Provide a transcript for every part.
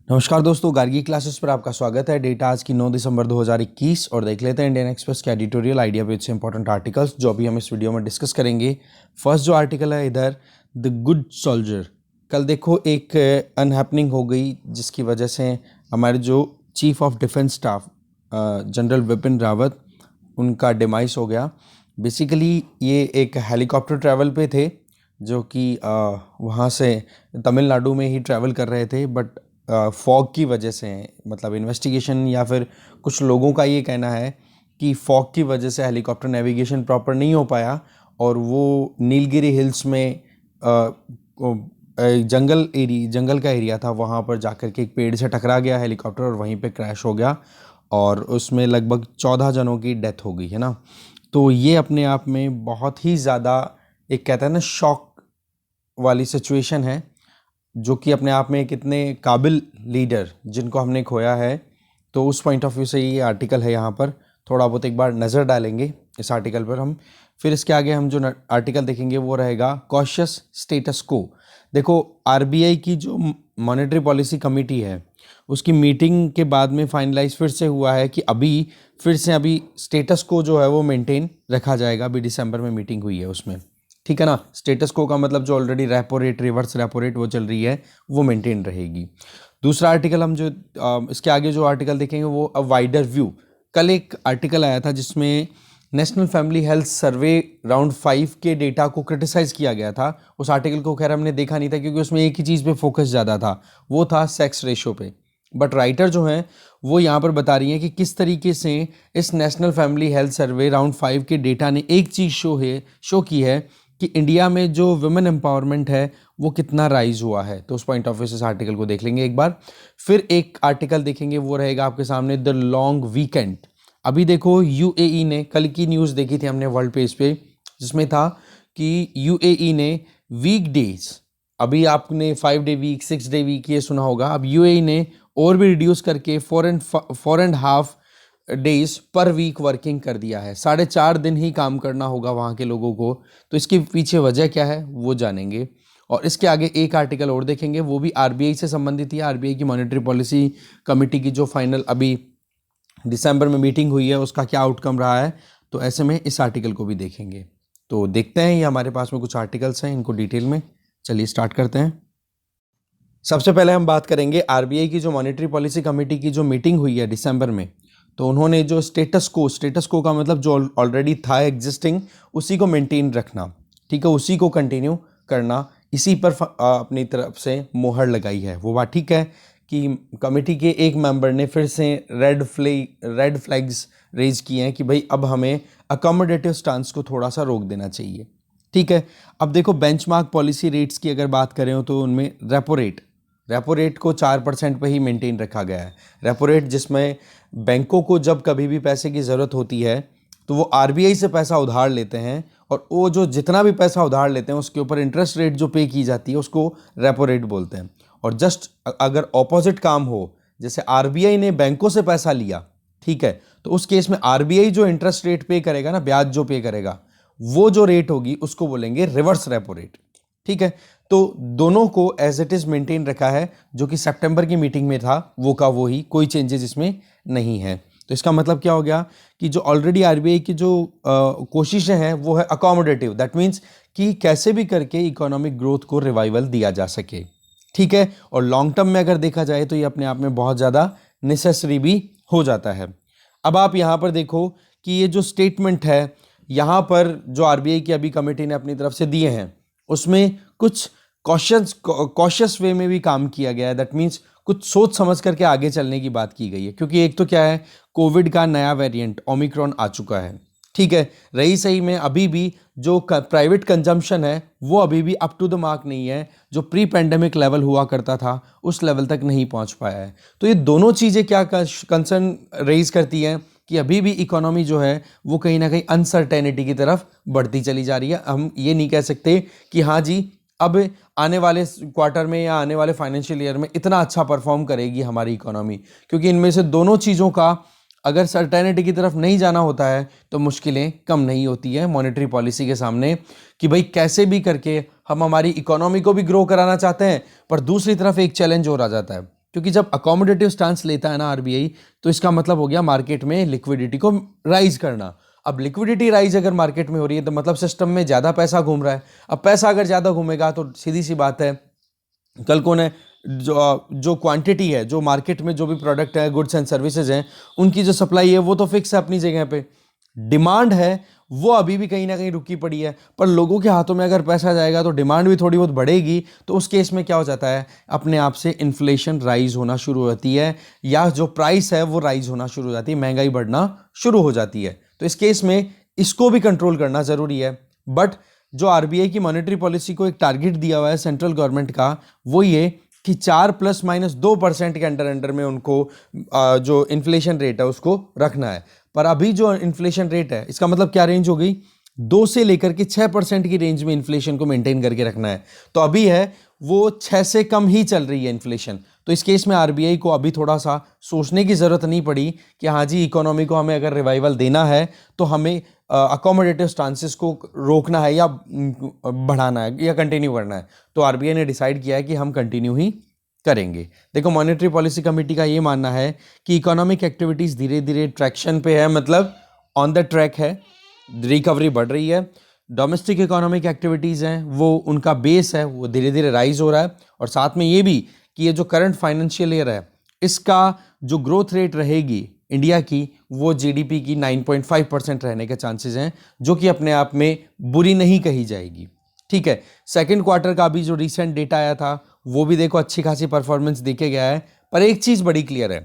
नमस्कार दोस्तों, गार्गी क्लासेस पर आपका स्वागत है। डेट आज की 9 दिसंबर 2021 और देख लेते हैं इंडियन एक्सप्रेस के एडिटोरियल आइडिया पेज से इंपॉर्टेंट आर्टिकल्स जो अभी हम इस वीडियो में डिस्कस करेंगे। फर्स्ट जो आर्टिकल है इधर, द गुड सोल्जर। कल देखो एक अनहैपनिंग हो गई जिसकी वजह से हमारे जो chief of defence staff general Vipin Rawat, उनका डिमाइस हो गया। बेसिकली ये एक हेलीकॉप्टर ट्रैवल पे थे जो कि वहाँ से तमिलनाडु में ही ट्रैवल कर रहे थे, बट फॉग की वजह से, मतलब इन्वेस्टिगेशन या फिर कुछ लोगों का ये कहना है कि फॉग की वजह से हेलीकॉप्टर नेविगेशन प्रॉपर नहीं हो पाया और वो नीलगिरी हिल्स में जंगल का एरिया था, वहाँ पर जाकर के एक पेड़ से टकरा गया हेलीकॉप्टर और वहीं पे क्रैश हो गया और उसमें लगभग 14 जनों की डेथ हो गई है ना। तो ये अपने आप में बहुत ही ज़्यादा एक कहते हैं ना शॉक वाली सिचुएशन है, जो कि अपने आप में कितने काबिल लीडर जिनको हमने खोया है। तो उस पॉइंट ऑफ व्यू से ये आर्टिकल है, यहाँ पर थोड़ा बहुत एक बार नज़र डालेंगे इस आर्टिकल पर हम। फिर इसके आगे हम जो आर्टिकल देखेंगे वो रहेगा कॉशियस स्टेटस को। देखो, आरबीआई की जो मॉनेटरी पॉलिसी कमेटी है उसकी मीटिंग के बाद में फाइनलाइज फिर से हुआ है कि फिर से अभी स्टेटस को जो है वो मेंटेन रखा जाएगा। अभी दिसंबर में मीटिंग हुई है उसमें, ठीक है ना। स्टेटस को का मतलब जो already repo rate, reverse repo rate वो चल रही है वो मेंटेन रहेगी। दूसरा आर्टिकल हम जो इसके आगे जो आर्टिकल देखेंगे वो अ वाइडर व्यू। कल एक आर्टिकल आया था जिसमें national family health survey round 5 के डेटा को क्रिटिसाइज़ किया गया था। उस आर्टिकल को खैर हमने देखा नहीं था क्योंकि उसमें एक ही चीज़ पे फोकस ज़्यादा था, वो था सेक्स रेशो पे। बट राइटर जो हैं वो यहाँ पर बता रही हैं कि किस तरीके से इस national family health survey round 5 के डेटा ने एक चीज़ शो की है कि इंडिया में जो वुमेन एम्पावरमेंट है वो कितना राइज हुआ है। तो उस पॉइंट ऑफ व्यू से इस आर्टिकल को देख लेंगे एक बार। फिर एक आर्टिकल देखेंगे वो रहेगा आपके सामने, द लॉन्ग वीकेंड। अभी देखो यूएई ने, कल की न्यूज़ देखी थी हमने वर्ल्ड पेज पे, जिसमें था कि यूएई ने वीक डेज, अभी आपने 5 डे वीक, 6 डे वीक ये सुना होगा, अब यूएई ने और भी रिड्यूस करके 4.5 डेज पर वीक वर्किंग कर दिया है। 4.5 दिन ही काम करना होगा वहाँ के लोगों को। तो इसके पीछे वजह क्या है वो जानेंगे। और इसके आगे एक आर्टिकल और देखेंगे, वो भी आरबीआई से संबंधित ही। आरबीआई की मॉनेटरी पॉलिसी कमेटी की जो फाइनल अभी दिसंबर में मीटिंग हुई है उसका क्या आउटकम रहा है, तो ऐसे में इस आर्टिकल को भी देखेंगे। तो देखते हैं, ये हमारे पास में कुछ आर्टिकल्स हैं, इनको डिटेल में चलिए स्टार्ट करते हैं। सबसे पहले हम बात करेंगे आरबीआई की जो मॉनेटरी पॉलिसी कमेटी की जो मीटिंग हुई है दिसंबर में। तो उन्होंने जो स्टेटस को का मतलब जो ऑलरेडी था एग्जिस्टिंग, उसी को मेंटेन रखना, ठीक है, उसी को कंटिन्यू करना, इसी पर अपनी तरफ से मोहर लगाई है। वो बात ठीक है कि कमेटी के एक मेंबर ने फिर से रेड फ्लैग्स रेज किए हैं कि भाई अब हमें अकोमोडेटिव स्टांस को थोड़ा सा रोक देना चाहिए, ठीक है। अब देखो, बेंचमार्क पॉलिसी रेट्स की अगर बात करें तो उनमें रेपो रेट को 4% पे ही मेंटेन रखा गया है। रेपो रेट जिसमें बैंकों को जब कभी भी पैसे की ज़रूरत होती है तो वो आरबीआई से पैसा उधार लेते हैं और वो जो जितना भी पैसा उधार लेते हैं उसके ऊपर इंटरेस्ट रेट जो पे की जाती है उसको रेपो रेट बोलते हैं। और जस्ट अगर ऑपोजिट काम हो, जैसे आरबीआई ने बैंकों से पैसा लिया, ठीक है, तो उस केस में आरबीआई जो इंटरेस्ट रेट पे करेगा ना, ब्याज जो पे करेगा, वो जो रेट होगी उसको बोलेंगे रिवर्स रेपो रेट, ठीक है। तो दोनों को एज इट इज मेंटेन रखा है, जो कि सितंबर की मीटिंग में था वो का वो ही, कोई चेंजेस इसमें नहीं है। तो इसका मतलब क्या हो गया कि जो ऑलरेडी आरबीआई की जो कोशिशें हैं वो है अकोमोडेटिव, दैट मीन्स कि कैसे भी करके इकोनॉमिक ग्रोथ को रिवाइवल दिया जा सके, ठीक है। और लॉन्ग टर्म में अगर देखा जाए तो ये अपने आप में बहुत ज़्यादा नेसेसरी भी हो जाता है। अब आप यहाँ पर देखो कि ये जो स्टेटमेंट है यहाँ पर जो आरबीआई की अभी कमेटी ने अपनी तरफ से दिए हैं उसमें कुछ कॉशियस वे में भी काम किया गया है। दैट मीन्स कुछ सोच समझ करके आगे चलने की बात की गई है, क्योंकि एक तो क्या है, कोविड का नया वेरिएंट ओमिक्रॉन आ चुका है, ठीक है। रही सही में अभी भी जो प्राइवेट कंजम्पशन है वो अभी भी अप टू द मार्क नहीं है, जो प्री पेंडेमिक लेवल हुआ करता था उस लेवल तक नहीं पहुंच पाया है। तो ये दोनों चीज़ें क्या कंसर्न रेज करती हैं कि अभी भी इकोनॉमी जो है वो कहीं ना कहीं अनसर्टेनिटी की तरफ बढ़ती चली जा रही है। हम ये नहीं कह सकते कि हाँ जी अब आने वाले क्वार्टर में या आने वाले फाइनेंशियल ईयर में इतना अच्छा परफॉर्म करेगी हमारी इकोनॉमी, क्योंकि इनमें से दोनों चीज़ों का अगर सर्टेनिटी की तरफ नहीं जाना होता है तो मुश्किलें कम नहीं होती है मॉनेटरी पॉलिसी के सामने, कि भाई कैसे भी करके हम हमारी इकोनॉमी को भी ग्रो कराना चाहते हैं, पर दूसरी तरफ एक चैलेंज और आ जाता है, क्योंकि जब अकोमोडेटिव स्टांस लेता है ना आरबीआई, तो इसका मतलब हो गया मार्केट में लिक्विडिटी को राइज करना। अब लिक्विडिटी राइज अगर मार्केट में हो रही है तो मतलब सिस्टम में ज़्यादा पैसा घूम रहा है। अब पैसा अगर ज़्यादा घूमेगा तो सीधी सी बात है, कल को ने जो क्वांटिटी है, जो मार्केट में जो भी प्रोडक्ट है, गुड्स एंड सर्विसेज हैं, उनकी जो सप्लाई है वो तो फिक्स है अपनी जगह पे। डिमांड है वो अभी भी कहीं ना कहीं रुकी पड़ी है, पर लोगों के हाथों में अगर पैसा जाएगा तो डिमांड भी थोड़ी बहुत बढ़ेगी। तो उस केस में क्या हो जाता है, अपने आप से इन्फ्लेशन राइज होना शुरू होती है, या जो प्राइस है वो राइज होना शुरू हो जाती है, महंगाई बढ़ना शुरू हो जाती है। तो इस केस में इसको भी कंट्रोल करना जरूरी है। बट जो आरबीआई की मॉनेटरी पॉलिसी को एक टारगेट दिया हुआ है सेंट्रल गवर्नमेंट का, वो ये कि 4 ± 2% के अंडर में उनको जो इन्फ्लेशन रेट है उसको रखना है। पर अभी जो इन्फ्लेशन रेट है, इसका मतलब क्या रेंज हो गई, 2 से लेकर के 6% की रेंज में इन्फ्लेशन को मेंटेन करके रखना है। तो अभी है वो 6 से कम ही चल रही है इन्फ्लेशन। तो इस केस में आरबीआई को अभी थोड़ा सा सोचने की ज़रूरत नहीं पड़ी कि हाँ जी, इकोनॉमी को हमें अगर रिवाइवल देना है तो हमें अकोमोडेटिव स्टांसेस को रोकना है या बढ़ाना है या कंटिन्यू करना है। तो आरबीआई ने डिसाइड किया है कि हम कंटिन्यू ही करेंगे। देखो, मॉनेटरी पॉलिसी कमेटी का ये मानना है कि इकोनॉमिक एक्टिविटीज़ धीरे धीरे ट्रैक्शन पे है, मतलब ऑन द ट्रैक है, रिकवरी बढ़ रही है। डोमेस्टिक इकोनॉमिक एक्टिविटीज़ हैं, वो उनका बेस है, वो धीरे धीरे राइज हो रहा है। और साथ में ये भी कि ये जो करंट फाइनेंशियल ईयर है, इसका जो ग्रोथ रेट रहेगी इंडिया की, वो जीडीपी की 9.5% रहने के चांसेस हैं, जो कि अपने आप में बुरी नहीं कही जाएगी। ठीक है, सेकंड क्वार्टर का भी जो रिसेंट डेटा आया था वो भी देखो अच्छी खासी परफॉर्मेंस देखे गया है। पर एक चीज़ बड़ी क्लियर है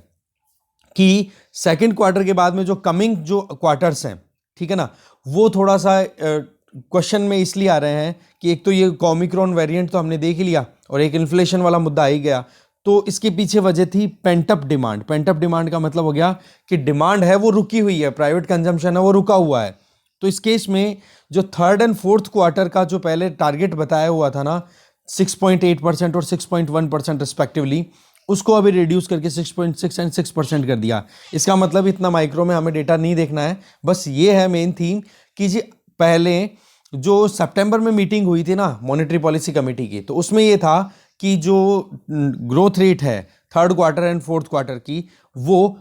कि सेकंड क्वार्टर के बाद में जो कमिंग जो क्वार्टर्स हैं, ठीक है ना, वो थोड़ा सा क्वेश्चन में इसलिए आ रहे हैं कि एक तो ये ओमिक्रॉन वेरिएंट तो हमने देख ही लिया, और एक इन्फ्लेशन वाला मुद्दा आ ही गया। तो इसके पीछे वजह थी पेंटअप डिमांड। पेंटअप डिमांड का मतलब हो गया कि डिमांड है वो रुकी हुई है, प्राइवेट कंजम्पशन है वो रुका हुआ है। तो इस केस में जो थर्ड एंड फोर्थ क्वार्टर का जो पहले टारगेट बताया हुआ था ना, 6.8% और 6.1% रिस्पेक्टिवली, उसको अभी रिड्यूस करके 6.6 एंड 6% कर दिया। इसका मतलब इतना माइक्रो में हमें डेटा नहीं देखना है, बस ये है मेन थीम कि जी पहले जो सितंबर में मीटिंग हुई थी ना मॉनेटरी पॉलिसी कमेटी की, तो उसमें ये था कि जो ग्रोथ रेट है third quarter and fourth quarter की, वो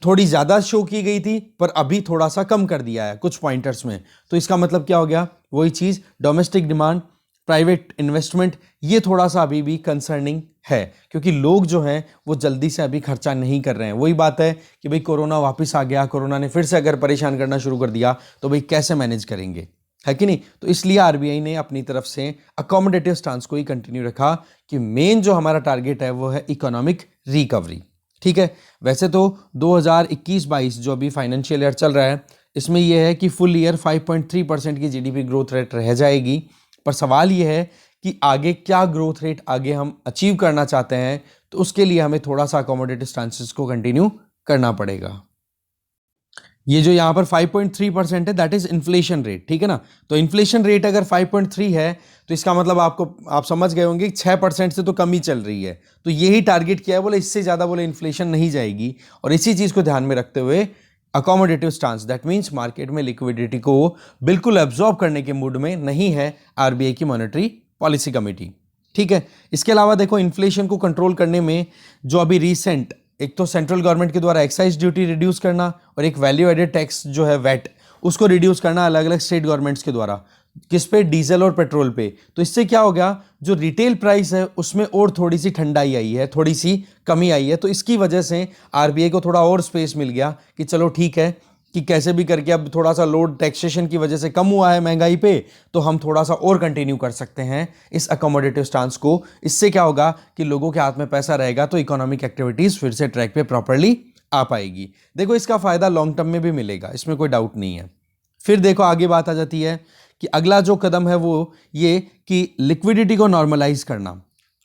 थोड़ी ज़्यादा शो की गई थी, पर अभी थोड़ा सा कम कर दिया है कुछ पॉइंटर्स में। तो इसका मतलब क्या हो गया, वही चीज़, डोमेस्टिक डिमांड, प्राइवेट इन्वेस्टमेंट, ये थोड़ा सा अभी भी कंसर्निंग है, क्योंकि लोग जो हैं वो जल्दी से अभी खर्चा नहीं कर रहे हैं। वही बात है कि भाई कोरोना वापस आ गया, कोरोना ने फिर से अगर परेशान करना शुरू कर दिया तो भाई कैसे मैनेज करेंगे, है कि नहीं। तो इसलिए आरबीआई ने अपनी तरफ से अकोमोडेटिव स्टांस को ही कंटिन्यू रखा कि मेन जो हमारा टारगेट है वो है इकोनॉमिक रिकवरी। ठीक है, वैसे तो 2021-22 जो अभी फाइनेंशियल ईयर चल रहा है, इसमें यह है कि फुल ईयर 5.3% की जीडीपी ग्रोथ रेट रह जाएगी। पर सवाल यह है कि आगे क्या ग्रोथ रेट आगे हम अचीव करना चाहते हैं, तो उसके लिए हमें थोड़ा सा अकोमोडेटिव स्टांसेस को कंटिन्यू करना पड़ेगा। ये जो यहाँ पर 5.3% है, दैट इज इन्फ्लेशन रेट, ठीक है ना। तो इन्फ्लेशन रेट अगर 5.3 है तो इसका मतलब आप समझ गए होंगे 6% से तो कम ही चल रही है। तो यही टारगेट किया है, बोले इससे ज़्यादा बोले इन्फ्लेशन नहीं जाएगी। और इसी चीज़ को ध्यान में रखते हुए accommodative stance, that means market में लिक्विडिटी को बिल्कुल एब्जॉर्ब करने के मूड में नहीं है आरबीआई की मॉनेटरी पॉलिसी कमेटी। ठीक है, इसके अलावा देखो इन्फ्लेशन को कंट्रोल करने में जो अभी रिसेंट, एक तो सेंट्रल गवर्नमेंट के द्वारा एक्साइज ड्यूटी रिड्यूस करना, और एक वैल्यू एडेड टैक्स जो है वैट, उसको रिड्यूस करना अलग अलग स्टेट गवर्नमेंट्स के द्वारा, किस पे, डीजल और पेट्रोल पे। तो इससे क्या हो गया, जो रिटेल प्राइस है उसमें और थोड़ी सी ठंडाई आई है, थोड़ी सी कमी आई है। तो इसकी वजह से आरबीआई को थोड़ा और स्पेस मिल गया कि चलो ठीक है कि कैसे भी करके अब थोड़ा सा लोड टैक्सेशन की वजह से कम हुआ है महंगाई पे, तो हम थोड़ा सा और कंटिन्यू कर सकते हैं इस अकोमोडेटिव स्टांस को। इससे क्या होगा कि लोगों के हाथ में पैसा रहेगा तो इकोनॉमिक एक्टिविटीज फिर से ट्रैक पे प्रॉपर्ली आ पाएगी। देखो इसका फायदा लॉन्ग टर्म में भी मिलेगा, इसमें कोई डाउट नहीं है। फिर देखो आगे बात आ जाती है कि अगला जो कदम है वो ये कि लिक्विडिटी को नॉर्मलाइज करना,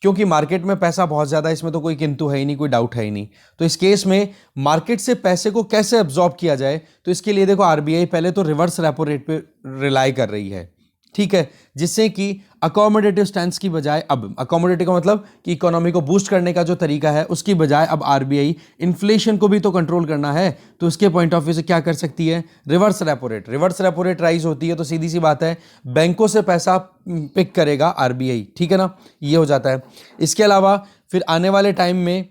क्योंकि मार्केट में पैसा बहुत ज़्यादा है, इसमें तो कोई किंतु है ही नहीं, कोई डाउट है ही नहीं। तो इस केस में मार्केट से पैसे को कैसे एब्जॉर्ब किया जाए, तो इसके लिए देखो आरबीआई पहले तो रिवर्स रेपो रेट पे रिलाई कर रही है, ठीक है, जिससे कि अकोमोडेटिव स्टैंस की बजाय, अब अकोमोडेटिव का मतलब कि इकोनॉमी को बूस्ट करने का जो तरीका है उसकी बजाय अब आरबीआई इन्फ्लेशन को भी तो कंट्रोल करना है। तो उसके पॉइंट ऑफ व्यू से क्या कर सकती है, reverse repo rate. Reverse repo rate rise होती है तो सीधी सी बात है बैंकों से पैसा पिक करेगा आरबीआई, ठीक है ना, ये हो जाता है। इसके अलावा फिर आने वाले टाइम में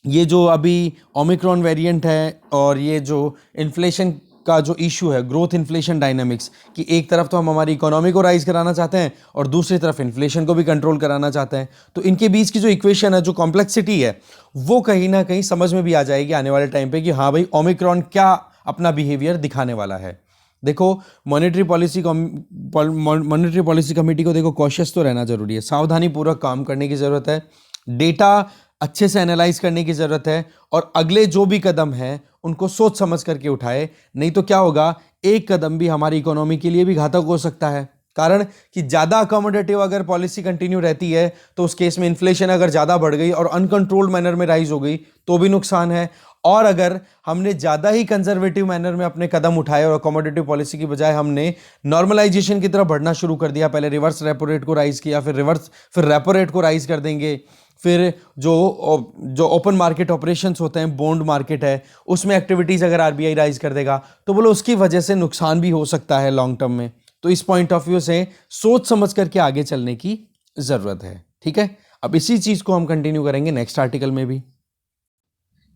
ये जो अभी ओमिक्रॉन वेरिएंट है और ये जो इन्फ्लेशन का जो इशू है, ग्रोथ इन्फ्लेशन डायनामिक्स, कि एक तरफ तो हम हमारी इकोनॉमी को राइज कराना चाहते हैं और दूसरी तरफ इन्फ्लेशन को भी कंट्रोल कराना चाहते हैं, तो इनके बीच की जो इक्वेशन है, जो कॉम्प्लेक्सिटी है, वो कहीं ना कहीं समझ में भी आ जाएगी आने वाले टाइम पे कि हाँ भाई ओमिक्रॉन क्या अपना बिहेवियर दिखाने वाला है। देखो, मॉनेटरी पॉलिसी कमेटी को देखो कॉशियस तो रहना जरूरी है, सावधानी पूर्वक काम करने की जरूरत है, डेटा अच्छे से एनालाइज करने की जरूरत है और अगले जो भी कदम है उनको सोच समझ करके उठाए। नहीं तो क्या होगा, एक कदम भी हमारी इकोनॉमी के लिए भी घातक हो सकता है। कारण कि ज़्यादा अकोमोडेटिव अगर पॉलिसी कंटिन्यू रहती है तो उस केस में इन्फ्लेशन अगर ज़्यादा बढ़ गई और अनकंट्रोल्ड मैनर में राइज हो गई तो भी नुकसान है। और अगर हमने ज़्यादा ही कंजर्वेटिव मैनर में अपने कदम उठाए और अकोमोडेटिव पॉलिसी की बजाय हमने नॉर्मलाइजेशन की तरफ बढ़ना शुरू कर दिया, पहले रिवर्स रेपो रेट को राइज किया, फिर रेपो रेट को राइज कर देंगे, फिर जो ओपन मार्केट ऑपरेशंस होते हैं, बॉन्ड मार्केट है, उसमें एक्टिविटीज़ अगर आरबीआई राइज कर देगा तो बोलो उसकी वजह से नुकसान भी हो सकता है लॉन्ग टर्म में। तो इस पॉइंट ऑफ व्यू से सोच समझ करके आगे चलने की ज़रूरत है। ठीक है, अब इसी चीज़ को हम कंटिन्यू करेंगे नेक्स्ट आर्टिकल में भी।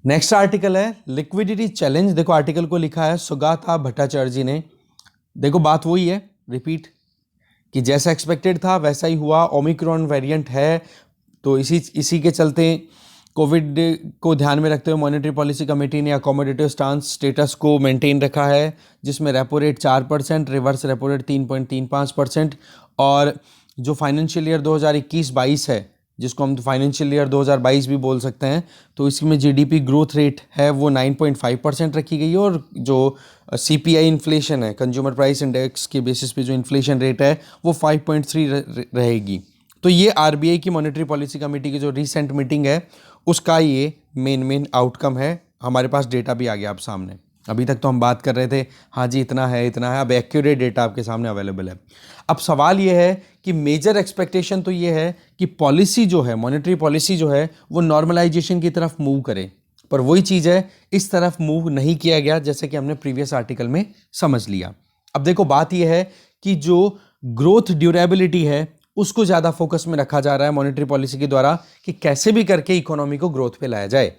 नेक्स्ट आर्टिकल है लिक्विडिटी चैलेंज। देखो आर्टिकल को लिखा है सुगाता भट्टाचार्य जी ने। देखो बात वही है, रिपीट, कि जैसा एक्सपेक्टेड था वैसा ही हुआ। ओमिक्रॉन वेरिएंट है तो इसी के चलते कोविड को ध्यान में रखते हुए मॉनेटरी पॉलिसी कमेटी ने अकोमोडेटिव स्टेटस को मेंटेन रखा है, जिसमें repo rate 4%, reverse repo rate 3.35% और जो फाइनेंशियल ईयर 2021-22 है, जिसको हम फाइनेंशियल ईयर 2022 भी बोल सकते हैं, तो इसमें जीडीपी ग्रोथ रेट है वो 9.5% रखी गई है और जो सीपीआई इन्फ्लेशन है, कंज्यूमर प्राइस इंडेक्स के बेसिस पे जो इन्फ्लेशन रेट है वो 5.3 रहेगी। तो ये आरबीआई की मॉनेटरी पॉलिसी कमेटी की जो रिसेंट मीटिंग है उसका ये मेन आउटकम है। हमारे पास डेटा भी आ गया अब सामने। अभी तक तो हम बात कर रहे थे हाँ जी इतना है, अब एक्यूरेट डेटा आपके सामने अवेलेबल है। अब सवाल ये है कि मेजर एक्सपेक्टेशन तो ये है कि पॉलिसी जो है, मॉनेटरी पॉलिसी जो है वो नॉर्मलाइजेशन की तरफ मूव करे, पर वही चीज़ है इस तरफ मूव नहीं किया गया जैसे कि हमने प्रीवियस आर्टिकल में समझ लिया। अब देखो बात यह है कि जो ग्रोथ ड्यूरेबिलिटी है उसको ज़्यादा फोकस में रखा जा रहा है मॉनेटरी पॉलिसी के द्वारा कि कैसे भी करके इकोनॉमी को ग्रोथ पे लाया जाए।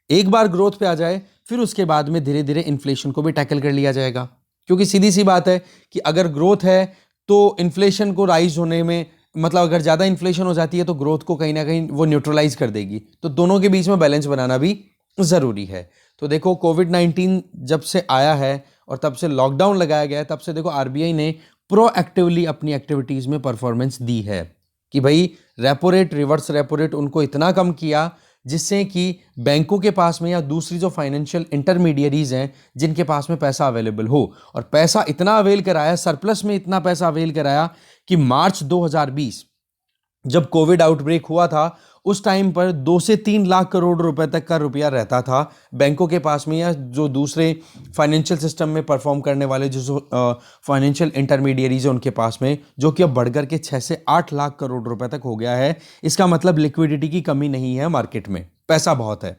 एक बार ग्रोथ पे आ जाए फिर उसके बाद में धीरे धीरे इन्फ्लेशन को भी टैकल कर लिया जाएगा, क्योंकि सीधी सी बात है कि अगर ग्रोथ है तो इन्फ्लेशन को राइज होने में, मतलब अगर ज़्यादा इन्फ्लेशन हो जाती है तो ग्रोथ को कहीं ना कहीं वो न्यूट्रलाइज कर देगी, तो दोनों के बीच में बैलेंस बनाना भी ज़रूरी है। तो देखो कोविड-19 जब से आया है और तब से लॉकडाउन लगाया गया है, तब से देखो आरबीआई ने प्रोएक्टिवली अपनी एक्टिविटीज़ में परफॉर्मेंस दी है कि भाई repo rate, reverse repo rate उनको इतना कम किया जिससे कि बैंकों के पास में या दूसरी जो फाइनेंशियल इंटरमीडियरीज हैं जिनके पास में पैसा अवेलेबल हो, और पैसा इतना अवेल कराया, सरप्लस में इतना पैसा अवेल कराया कि मार्च 2020 जब कोविड आउटब्रेक हुआ था उस टाइम पर 2 से 3 लाख करोड़ रुपए तक का रुपया रहता था बैंकों के पास में या जो दूसरे फाइनेंशियल सिस्टम में परफॉर्म करने वाले जो फाइनेंशियल इंटरमीडियरीज हैं उनके पास में, जो कि अब बढ़कर के 6 से 8 लाख करोड़ रुपए तक हो गया है। इसका मतलब लिक्विडिटी की कमी नहीं है, मार्केट में पैसा बहुत है।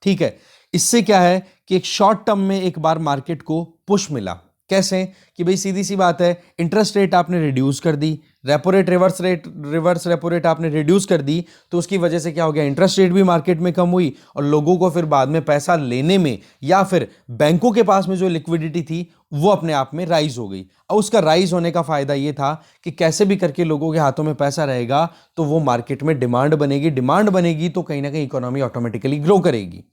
ठीक है, इससे क्या है कि एक शॉर्ट टर्म में एक बार मार्केट को पुश मिला। कैसे कि भाई सीधी सी बात है, इंटरेस्ट रेट आपने रिड्यूस कर दी, repo rate, reverse repo rate आपने रिड्यूस कर दी, तो उसकी वजह से क्या हो गया, इंटरेस्ट रेट भी मार्केट में कम हुई और लोगों को फिर बाद में पैसा लेने में या फिर बैंकों के पास में जो लिक्विडिटी थी वो अपने आप में राइज हो गई। और उसका राइज होने का फायदा ये था कि कैसे भी करके लोगों के हाथों में पैसा रहेगा तो वो मार्केट में डिमांड बनेगी तो कहीं ना कहीं इकोनॉमी ऑटोमेटिकली ग्रो करेगी।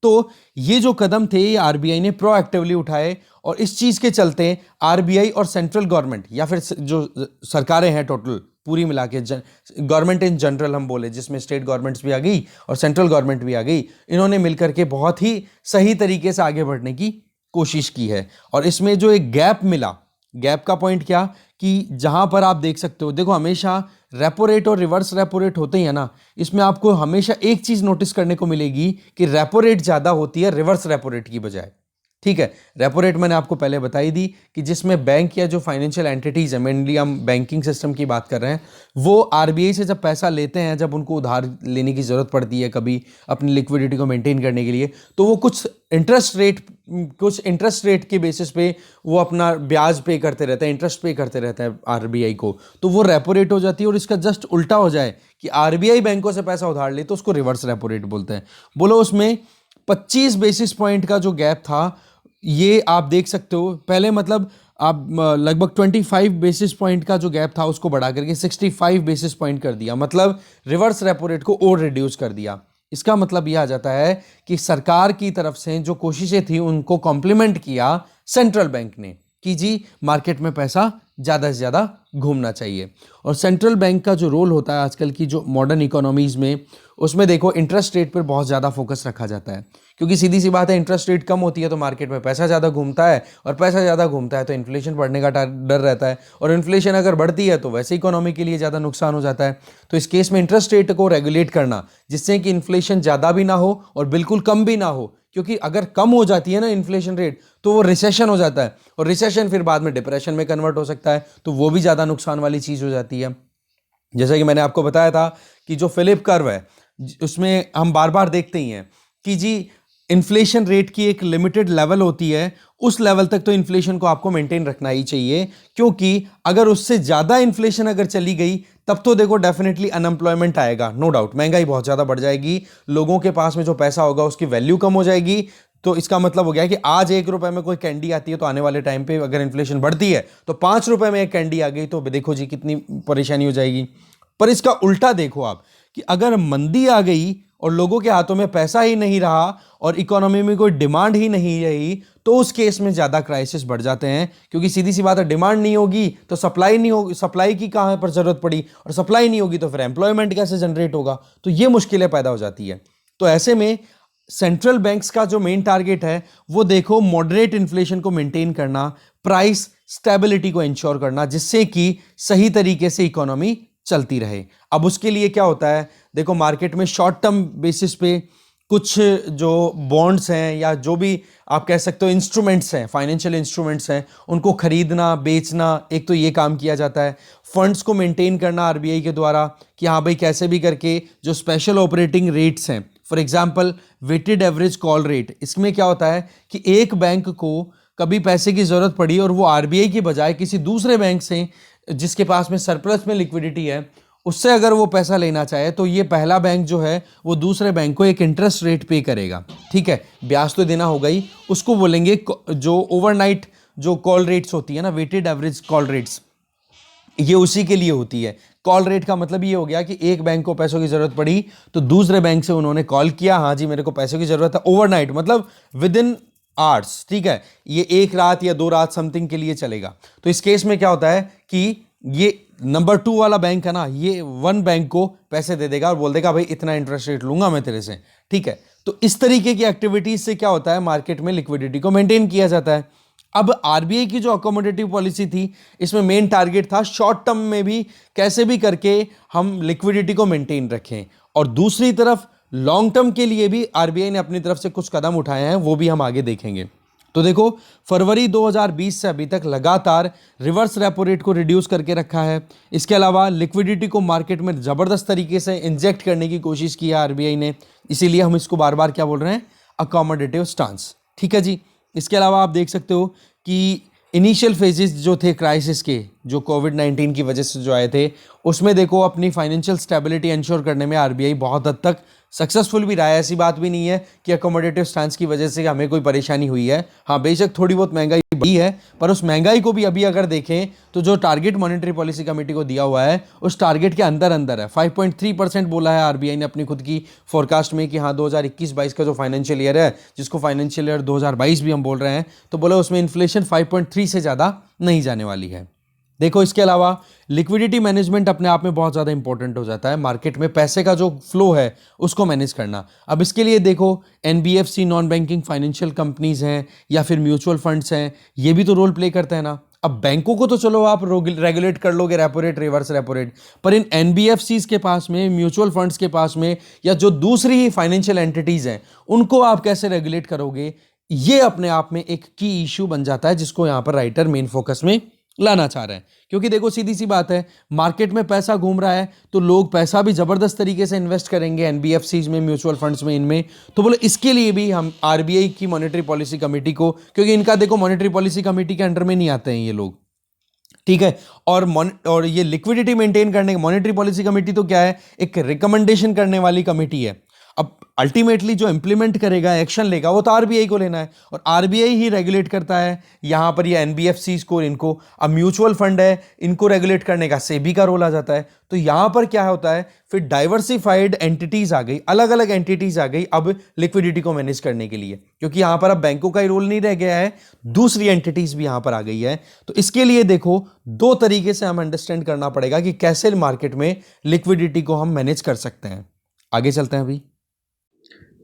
तो ये जो कदम थे ये आरबीआई ने प्रोएक्टिवली उठाए और इस चीज के चलते आरबीआई और सेंट्रल गवर्नमेंट या फिर जो सरकारें हैं टोटल पूरी मिला के, गवर्नमेंट इन जनरल हम बोले, जिसमें स्टेट गवर्नमेंट्स भी आ गई और सेंट्रल गवर्नमेंट भी आ गई, इन्होंने मिलकर के बहुत ही सही तरीके से आगे बढ़ने की कोशिश की है। और इसमें जो एक गैप मिला, गैप का पॉइंट क्या कि जहां पर आप देख सकते हो, देखो हमेशा रेपो रेट और रिवर्स रेपो रेट होते ही है ना, इसमें आपको हमेशा एक चीज नोटिस करने को मिलेगी कि रेपो रेट ज्यादा होती है रिवर्स रेपो रेट की बजाय। ठीक है। रेपो रेट मैंने आपको पहले बताई दी कि जिसमें बैंक या जो फाइनेंशियल एंटिटीज है, मेनली हम बैंकिंग सिस्टम की बात कर रहे हैं, वो आरबीआई से जब पैसा लेते हैं, जब उनको उधार लेने की ज़रूरत पड़ती है कभी अपनी लिक्विडिटी को मेंटेन करने के लिए, तो वो कुछ इंटरेस्ट रेट के बेसिस पे वो अपना ब्याज पे करते रहते हैं, इंटरेस्ट पे करते रहते हैं आरबीआई को, तो वो रेपो रेट हो जाती है। और इसका जस्ट उल्टा हो जाए कि आरबीआई बैंकों से पैसा उधार ले तो उसको रिवर्स रेपो रेट बोलते हैं। बोलो उसमें 25 बेसिस पॉइंट का जो गैप था, ये आप देख सकते हो पहले, मतलब आप लगभग 25 बेसिस पॉइंट का जो गैप था उसको बढ़ा करके 65 बेसिस पॉइंट कर दिया, मतलब रिवर्स रेपो रेट को और रिड्यूस कर दिया। इसका मतलब यह आ जाता है कि सरकार की तरफ से जो कोशिशें थी उनको कॉम्प्लीमेंट किया सेंट्रल बैंक ने कि जी मार्केट में पैसा ज़्यादा से ज़्यादा घूमना चाहिए। और सेंट्रल बैंक का जो रोल होता है आजकल की जो मॉडर्न इकोनॉमीज़ में, उसमें देखो इंटरेस्ट रेट पर बहुत ज़्यादा फोकस रखा जाता है, क्योंकि सीधी सी बात है, इंटरेस्ट रेट कम होती है तो मार्केट में पैसा ज़्यादा घूमता है, और पैसा ज़्यादा घूमता है तो इन्फ्लेशन बढ़ने का डर रहता है, और इन्फ्लेशन अगर बढ़ती है तो वैसे इकोनॉमी के लिए ज़्यादा नुकसान हो जाता है। तो इस केस में इंटरेस्ट रेट को रेगुलेट करना जिससे कि इन्फ्लेशन ज़्यादा भी ना हो और बिल्कुल कम भी ना हो, क्योंकि अगर कम हो जाती है ना इन्फ्लेशन रेट तो वो रिसेशन हो जाता है, और रिसेशन फिर बाद में डिप्रेशन में कन्वर्ट हो सकता है, तो वो भी ज़्यादा नुकसान वाली चीज़ हो जाती है। जैसा कि मैंने आपको बताया था कि जो फिलिप कर्व है उसमें हम बार बार देखते ही हैं कि जी इन्फ्लेशन रेट की एक लिमिटेड लेवल होती है, उस लेवल तक तो इन्फ्लेशन को आपको मेंटेन रखना ही चाहिए, क्योंकि अगर उससे ज़्यादा इन्फ्लेशन अगर चली गई तब तो देखो डेफिनेटली अनएम्प्लॉयमेंट आएगा, नो डाउट महंगाई बहुत ज़्यादा बढ़ जाएगी, लोगों के पास में जो पैसा होगा उसकी वैल्यू कम हो जाएगी। तो इसका मतलब हो गया कि आज 1 रुपए में कोई कैंडी आती है तो आने वाले टाइम पे अगर इन्फ्लेशन बढ़ती है तो 5 रुपए में एक कैंडी आ गई तो देखो जी कितनी परेशानी हो जाएगी। पर इसका उल्टा देखो आप कि अगर मंदी आ गई और लोगों के हाथों में पैसा ही नहीं रहा और इकोनॉमी में कोई डिमांड ही नहीं रही, तो उस केस में ज़्यादा क्राइसिस बढ़ जाते हैं, क्योंकि सीधी सी बात है, डिमांड नहीं होगी तो सप्लाई नहीं होगी, सप्लाई की कहाँ पर ज़रूरत पड़ी, और सप्लाई नहीं होगी तो फिर एम्प्लॉयमेंट कैसे जनरेट होगा, तो ये मुश्किलें पैदा हो जाती है। तो ऐसे में सेंट्रल बैंक्स का जो मेन टारगेट है वो देखो मॉडरेट इन्फ्लेशन को मेंटेन करना, प्राइस स्टेबिलिटी को इंश्योर करना, जिससे कि सही तरीके से इकोनॉमी चलती रहे। अब उसके लिए क्या होता है, देखो मार्केट में शॉर्ट टर्म बेसिस पे कुछ जो बॉन्ड्स हैं या जो भी आप कह सकते हो इंस्ट्रूमेंट्स हैं, फाइनेंशियल इंस्ट्रूमेंट्स हैं, उनको खरीदना बेचना, एक तो ये काम किया जाता है। फंड्स को मेंटेन करना आरबीआई के द्वारा कि हाँ भाई कैसे भी करके जो स्पेशल ऑपरेटिंग रेट्स हैं, for example weighted average call rate, इसमें क्या होता है कि एक बैंक को कभी पैसे की ज़रूरत पड़ी और वो आरबीआई की बजाय किसी दूसरे बैंक से जिसके पास में सरप्लस में लिक्विडिटी है उससे अगर वो पैसा लेना चाहे, तो ये पहला बैंक जो है वो दूसरे बैंक को एक इंटरेस्ट रेट पे करेगा। ठीक है, ब्याज तो देना होगा ही, उसको बोलेंगे जो ओवरनाइट जो कॉल रेट्स होती है ना, वेटेड एवरेज कॉल रेट्स, ये उसी के लिए होती है। कॉल रेट का मतलब ये हो गया कि एक बैंक को पैसों की ज़रूरत पड़ी तो दूसरे बैंक से उन्होंने कॉल किया, हाँ जी मेरे को पैसों की ज़रूरत है, ओवरनाइट मतलब विद इन आवर्स, ठीक है, ये 1 रात या 2 रात समथिंग के लिए चलेगा। तो इस केस में क्या होता है कि ये नंबर 2 वाला बैंक है ना, ये 1 बैंक को पैसे दे देगा और बोल देगा भाई इतना इंटरेस्ट रेट लूंगा मैं तेरे से। ठीक है, तो इस तरीके की एक्टिविटीज से क्या होता है, मार्केट में लिक्विडिटी को मेंटेन किया जाता है। अब आरबीआई की जो अकोमोडेटिव पॉलिसी थी, इसमें मेन टारगेट था शॉर्ट टर्म में भी कैसे भी करके हम लिक्विडिटी को मेंटेन रखें, और दूसरी तरफ लॉन्ग टर्म के लिए भी आरबीआई ने अपनी तरफ से कुछ कदम उठाए हैं, वो भी हम आगे देखेंगे। तो देखो फरवरी 2020 से अभी तक लगातार रिवर्स रेपो रेट को रिड्यूस करके रखा है। इसके अलावा लिक्विडिटी को मार्केट में ज़बरदस्त तरीके से इंजेक्ट करने की कोशिश की है आरबीआई ने, इसीलिए हम इसको बार बार क्या बोल रहे हैं, अकोमोडेटिव स्टांस। ठीक है जी। इसके अलावा आप देख सकते हो कि इनिशियल फेजेस जो थे क्राइसिस के, जो कोविड-19 की वजह से जो आए थे, उसमें देखो अपनी फाइनेंशियल स्टेबिलिटी इंश्योर करने में आरबीआई बहुत हद तक सक्सेसफुल भी रहा है। ऐसी बात भी नहीं है कि अकोमोडेटिव स्टांस की वजह से हमें कोई परेशानी हुई है। हाँ बेशक थोड़ी बहुत महंगाई बढ़ी है, पर उस महंगाई को भी अभी अगर देखें तो जो टारगेट मॉनेटरी पॉलिसी कमेटी को दिया हुआ है उस टारगेट के अंदर अंदर है। 5.3% बोला है आरबीआई ने अपनी खुद की फोरकास्ट में कि हाँ 2021-22 का जो फाइनेंशियल ईयर है, जिसको फाइनेंशियल ईयर 2022 भी हम बोल रहे हैं, तो बोला उसमें इन्फ्लेशन 5.3 से ज़्यादा नहीं जाने वाली है। देखो इसके अलावा लिक्विडिटी मैनेजमेंट अपने आप में बहुत ज़्यादा इंपॉर्टेंट हो जाता है। मार्केट में पैसे का जो फ्लो है उसको मैनेज करना। अब इसके लिए देखो NBFC, non banking financial companies हैं या फिर म्यूचुअल फंड्स हैं, ये भी तो रोल प्ले करते हैं ना। अब बैंकों को तो चलो आप रेगुलेट कर लोगे, repo rate, reverse repo rate, पर इन एनबीएफसीज के पास में, म्यूचुअल फंड्स के पास में, या जो दूसरी फाइनेंशियल एंटिटीज़ हैं, उनको आप कैसे रेगुलेट करोगे। ये अपने आप में एक की इशू बन जाता है जिसको यहां पर राइटर मेन फोकस में लाना चाह रहे हैं। क्योंकि देखो सीधी सी बात है, मार्केट में पैसा घूम रहा है तो लोग पैसा भी जबरदस्त तरीके से इन्वेस्ट करेंगे एनबीएफसीज में, म्यूचुअल फंड्स में, इनमें। तो बोले इसके लिए भी हम आरबीआई की मॉनेटरी पॉलिसी कमेटी को, क्योंकि इनका देखो मॉनेटरी पॉलिसी कमेटी के अंडर में नहीं आते हैं ये लोग, ठीक है। और ये लिक्विडिटी मेंटेन करने, मॉनेटरी पॉलिसी कमेटी तो क्या है, एक रिकमेंडेशन करने वाली कमेटी है। अब अल्टीमेटली जो इंप्लीमेंट करेगा, एक्शन लेगा, वो तो आरबीआई को लेना है, और आरबीआई ही रेगुलेट करता है यहां पर ये एनबीएफसी को, इनको। अब म्यूचुअल फंड है, इनको रेगुलेट करने का सेबी का रोल आ जाता है। तो यहां पर क्या होता है, फिर डाइवर्सिफाइड एंटिटीज आ गई, अलग अलग एंटिटीज आ गई अब लिक्विडिटी को मैनेज करने के लिए, क्योंकि यहां पर अब बैंकों का ही रोल नहीं रह गया है, दूसरी एंटिटीज भी यहां पर आ गई है। तो इसके लिए देखो दो तरीके से हम अंडरस्टैंड करना पड़ेगा कि कैसे मार्केट में लिक्विडिटी को हम मैनेज कर सकते हैं। आगे चलते हैं। अभी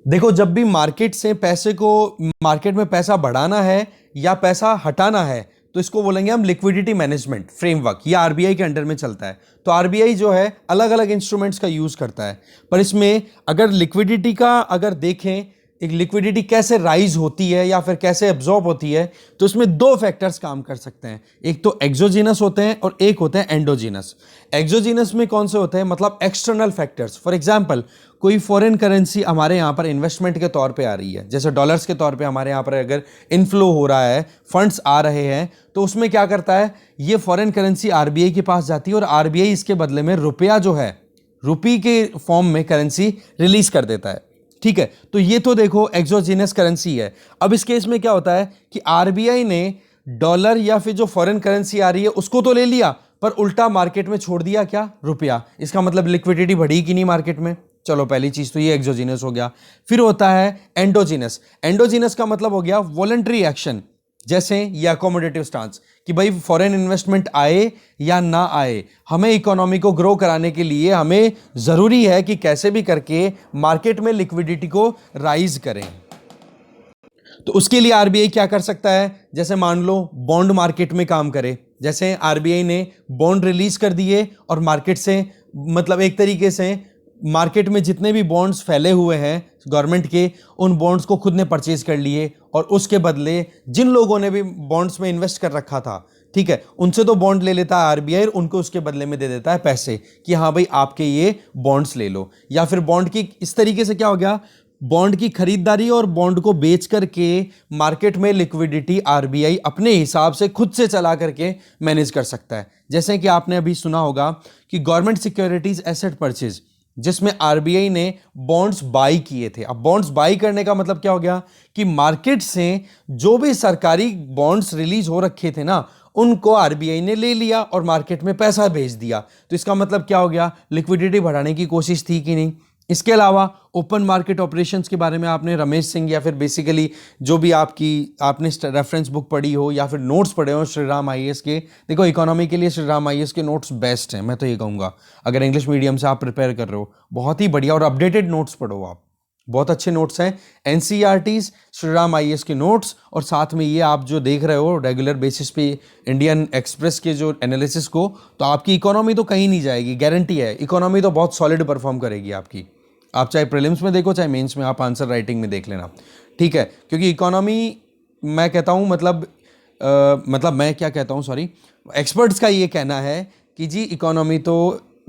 देखो, जब भी मार्केट से पैसे को, मार्केट में पैसा बढ़ाना है या पैसा हटाना है, तो इसको बोलेंगे हम लिक्विडिटी मैनेजमेंट फ्रेमवर्क। ये आरबीआई के अंडर में चलता है। तो आरबीआई जो है अलग अलग इंस्ट्रूमेंट्स का यूज करता है, पर इसमें अगर लिक्विडिटी का अगर देखें, एक लिक्विडिटी कैसे राइज होती है या फिर कैसे एब्जॉर्ब होती है, तो इसमें दो फैक्टर्स काम कर सकते हैं। एक तो एक्सोजीनस होते हैं और एक होते हैं एंडोजीनस। एक्सोजीनस में कौन से होते हैं, मतलब एक्सटर्नल फैक्टर्स। फॉर एग्जांपल, कोई फॉरेन करेंसी हमारे यहाँ पर इन्वेस्टमेंट के तौर पे आ रही है, जैसे डॉलर्स के तौर पे हमारे यहाँ पर अगर इनफ्लो हो रहा है, फंड्स आ रहे हैं, तो उसमें क्या करता है, ये फॉरेन करेंसी आरबीआई के पास जाती है और आरबीआई इसके बदले में रुपया जो है, रुपी के फॉर्म में करेंसी रिलीज कर देता है, ठीक है। तो ये तो देखो एक्सोजीनस करेंसी है। अब इस केस में क्या होता है कि आरबीआई ने डॉलर या फिर जो फॉरेन करेंसी आ रही है उसको तो ले लिया, पर उल्टा मार्केट में छोड़ दिया क्या, रुपया। इसका मतलब लिक्विडिटी बढ़ी कि नहीं मार्केट में। चलो, पहली चीज तो ये एक्सोजीनस हो गया। फिर होता है एंडोजीनस। एंडोजीनस का मतलब हो गया वॉलंटरी एक्शन, जैसे ये अकोमोडेटिव स्टांस, कि भाई फॉरेन इन्वेस्टमेंट आए या ना आए, हमें इकोनॉमी को ग्रो कराने के लिए हमें जरूरी है कि कैसे भी करके मार्केट में लिक्विडिटी को राइज करें। तो उसके लिए आरबीआई क्या कर सकता है, जैसे मान लो बॉन्ड मार्केट में काम करे, जैसे आरबीआई ने बॉन्ड रिलीज कर दिए और मार्केट से, मतलब एक तरीके से मार्केट में जितने भी बॉन्ड्स फैले हुए हैं गवर्नमेंट के, उन बॉन्ड्स को खुद ने परचेज कर लिए, और उसके बदले जिन लोगों ने भी बॉन्ड्स में इन्वेस्ट कर रखा था, ठीक है, उनसे तो बॉन्ड ले लेता है आरबीआई, उनको उसके बदले में दे देता है पैसे कि हाँ भाई आपके ये बॉन्ड्स ले लो। या फिर बॉन्ड की इस तरीके से क्या हो गया, बॉन्ड की खरीदारी और बॉन्ड को बेच करके मार्केट में लिक्विडिटी आरबीआई अपने हिसाब से खुद से चला करके मैनेज कर सकता है। जैसे कि आपने अभी सुना होगा कि गवर्नमेंट सिक्योरिटीज एसेट परचेज, जिसमें आरबीआई ने बॉन्ड्स बाई किए थे। अब बॉन्ड्स बाई करने का मतलब क्या हो गया कि मार्केट से जो भी सरकारी बॉन्ड्स रिलीज हो रखे थे ना, उनको आरबीआई ने ले लिया और मार्केट में पैसा भेज दिया। तो इसका मतलब क्या हो गया, लिक्विडिटी बढ़ाने की कोशिश थी कि नहीं। इसके अलावा ओपन मार्केट ऑपरेशंस के बारे में आपने रमेश सिंह या फिर बेसिकली जो भी आपने रेफरेंस बुक पढ़ी हो या फिर नोट्स पढ़े हो श्रीराम आईएएस के, देखो इकोनॉमी के लिए श्रीराम आईएएस के नोट्स बेस्ट हैं, मैं तो ये कहूँगा। अगर इंग्लिश मीडियम से आप प्रिपेयर कर रहे हो, बहुत ही बढ़िया और अपडेटेड नोट्स पढ़ो आप, बहुत अच्छे नोट्स हैं। एनसीईआरटीज, श्रीराम आईएएस के नोट्स, और साथ में ये आप जो देख रहे हो रेगुलर बेसिस पे इंडियन एक्सप्रेस के जो एनालिसिस को, तो आपकी इकोनॉमी तो कहीं नहीं जाएगी, गारंटी है। इकोनॉमी तो बहुत सॉलिड परफॉर्म करेगी आपकी। आप चाहे प्रीलिम्स में देखो चाहे मेंस में, आप आंसर राइटिंग में देख लेना, ठीक है। क्योंकि इकोनॉमी, मैं कहता हूँ मतलब मैं क्या कहता हूँ, सॉरी, एक्सपर्ट्स का ये कहना है कि जी इकोनॉमी तो